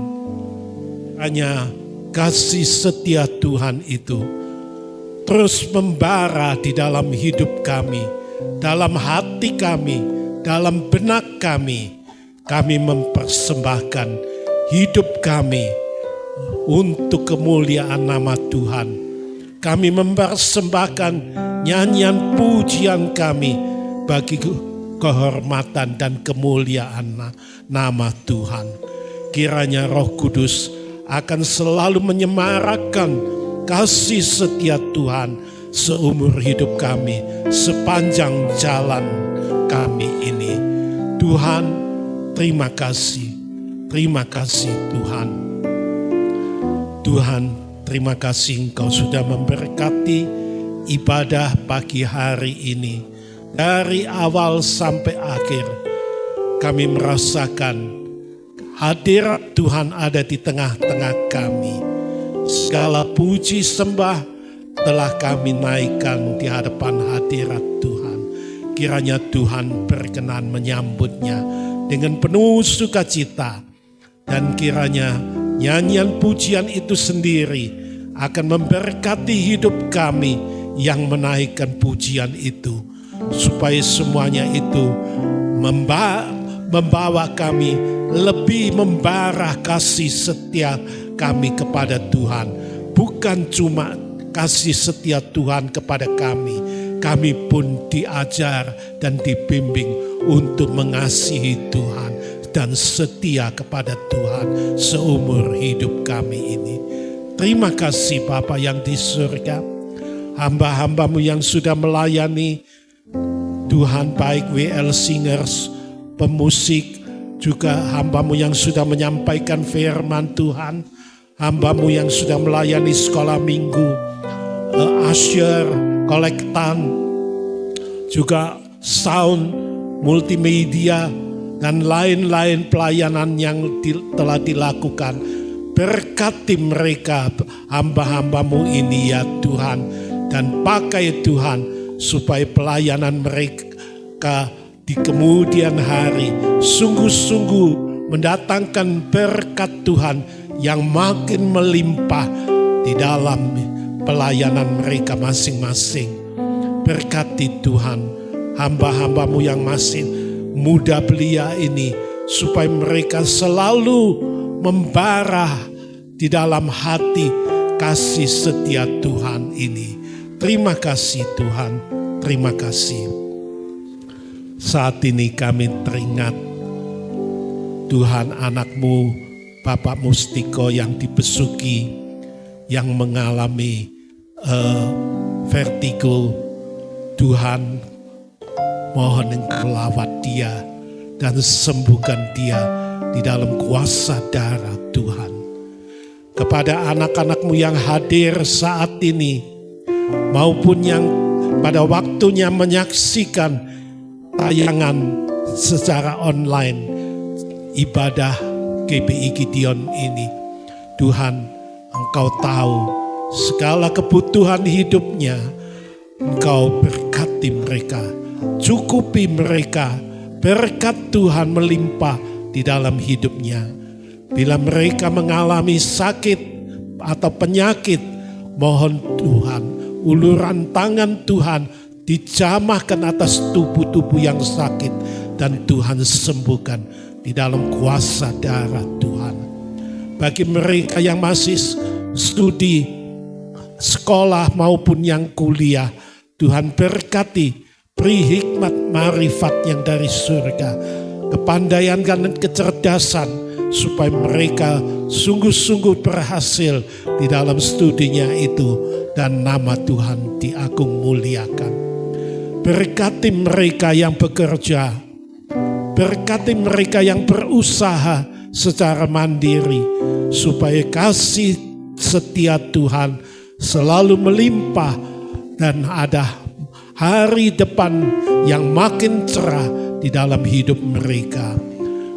Speaker 6: hanya kasih setia Tuhan itu terus membara di dalam hidup kami, dalam hati kami, dalam benak kami. Kami mempersembahkan hidup kami untuk kemuliaan nama Tuhan. Kami mempersembahkan nyanyian pujian kami bagi kehormatan dan kemuliaan nama Tuhan. Kiranya Roh Kudus akan selalu menyemarakan kasih setia Tuhan seumur hidup kami, sepanjang jalan kami ini. Tuhan, terima kasih Tuhan. Tuhan, terima kasih Engkau sudah memberkati ibadah pagi hari ini. Dari awal sampai akhir kami merasakan hadirat Tuhan ada di tengah-tengah kami. Segala puji sembah telah kami naikkan di hadapan hadirat Tuhan. Kiranya Tuhan berkenan menyambutnya dengan penuh sukacita. Dan kiranya nyanyian pujian itu sendiri akan memberkati hidup kami yang menaikkan pujian itu. Supaya semuanya itu membawa kami lebih membara kasih setia kami kepada Tuhan. Bukan cuma kasih setia Tuhan kepada kami. Kami pun diajar dan dibimbing untuk mengasihi Tuhan dan setia kepada Tuhan seumur hidup kami ini. Terima kasih Bapa yang di surga. Hamba-hambamu yang sudah melayani Tuhan, baik WL Singers, pemusik, juga hambamu yang sudah menyampaikan firman Tuhan, hambamu yang sudah melayani sekolah minggu, usher, kolektan, juga sound, multimedia, dan lain-lain pelayanan yang telah dilakukan. Berkati mereka, hamba-hambamu ini ya Tuhan, dan pakai Tuhan supaya pelayanan mereka di kemudian hari sungguh-sungguh mendatangkan berkat Tuhan yang makin melimpah di dalam pelayanan mereka masing-masing. Berkati Tuhan hamba-hambamu yang masih muda belia ini, supaya mereka selalu membara di dalam hati kasih setia Tuhan ini. Terima kasih Tuhan, terima kasih. Saat ini kami teringat Tuhan, anak-Mu Bapak Mustiko yang dibesuki, yang mengalami vertigo. Tuhan, mohon Engkau lawat dia dan sembuhkan dia di dalam kuasa darah Tuhan. Kepada anak-anak-Mu yang hadir saat ini, maupun yang pada waktunya menyaksikan tayangan secara online ibadah GBI Gideon ini, Tuhan, Engkau tahu segala kebutuhan hidupnya. Engkau berkati mereka, cukupi mereka, berkat Tuhan melimpah di dalam hidupnya. Bila mereka mengalami sakit atau penyakit, mohon Tuhan, uluran tangan Tuhan dijamahkan atas tubuh-tubuh yang sakit, dan Tuhan sembuhkan di dalam kuasa darah Tuhan. Bagi mereka yang masih studi sekolah maupun yang kuliah. Tuhan berkati, beri hikmat marifat yang dari surga, kepandaian dan kecerdasan, supaya mereka sungguh-sungguh berhasil di dalam studinya itu dan nama Tuhan diagung muliakan. Berkati mereka yang bekerja, berkati mereka yang berusaha secara mandiri, supaya kasih setia Tuhan selalu melimpah dan ada hari depan yang makin cerah di dalam hidup mereka.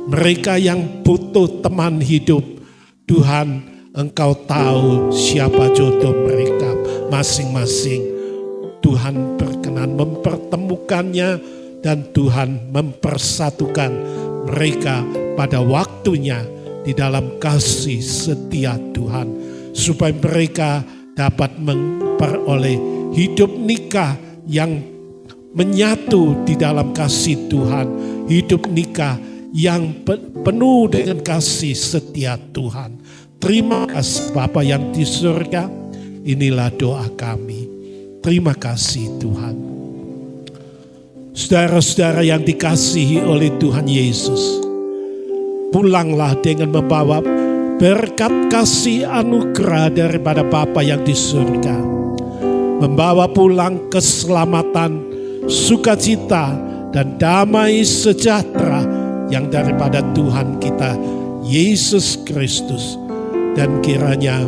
Speaker 6: Mereka yang butuh teman hidup, Tuhan, Engkau tahu siapa jodoh mereka masing-masing. Tuhan berkenan mempertemukannya dan Tuhan mempersatukan mereka pada waktunya di dalam kasih setia Tuhan, supaya mereka dapat memperoleh hidup nikah yang menyatu di dalam kasih Tuhan, hidup nikah yang penuh dengan kasih setia Tuhan. Terima kasih Bapa yang di surga, inilah doa kami. Terima kasih Tuhan. Saudara-saudara yang dikasihi oleh Tuhan Yesus, pulanglah dengan membawa berkat kasih anugerah daripada Bapa yang di surga. Membawa pulang keselamatan, sukacita, dan damai sejahtera yang daripada Tuhan kita Yesus Kristus. Dan kiranya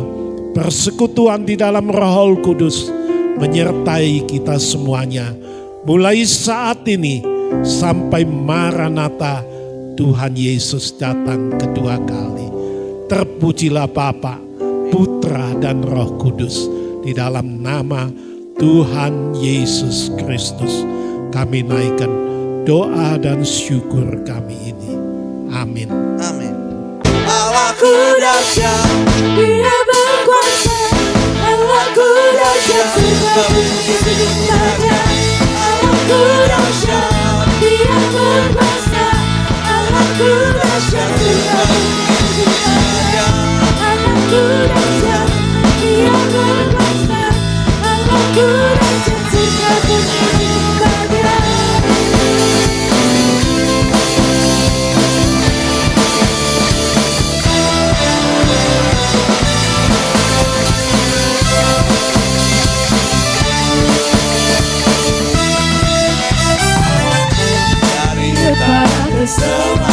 Speaker 6: persekutuan di dalam Roh Kudus menyertai kita semuanya, mulai saat ini sampai Maranatha Tuhan Yesus datang kedua kali. Terpujilah Bapa, Putra dan Roh Kudus. Di dalam nama Tuhan Yesus Kristus kami naikkan doa dan syukur kami ini. Amin.
Speaker 5: Amin. Allahku dahsyat, Dia berkuasa. Allahku dahsyat, surga bumi semuanya. Allahku dahsyat, Dia berkuasa. Allahku dahsyat, surga bumi semuanya. Allahku dahsyat, Dia berkuasa. Allahku dahsyat, surga bumi semuanya. Dari depan ke semua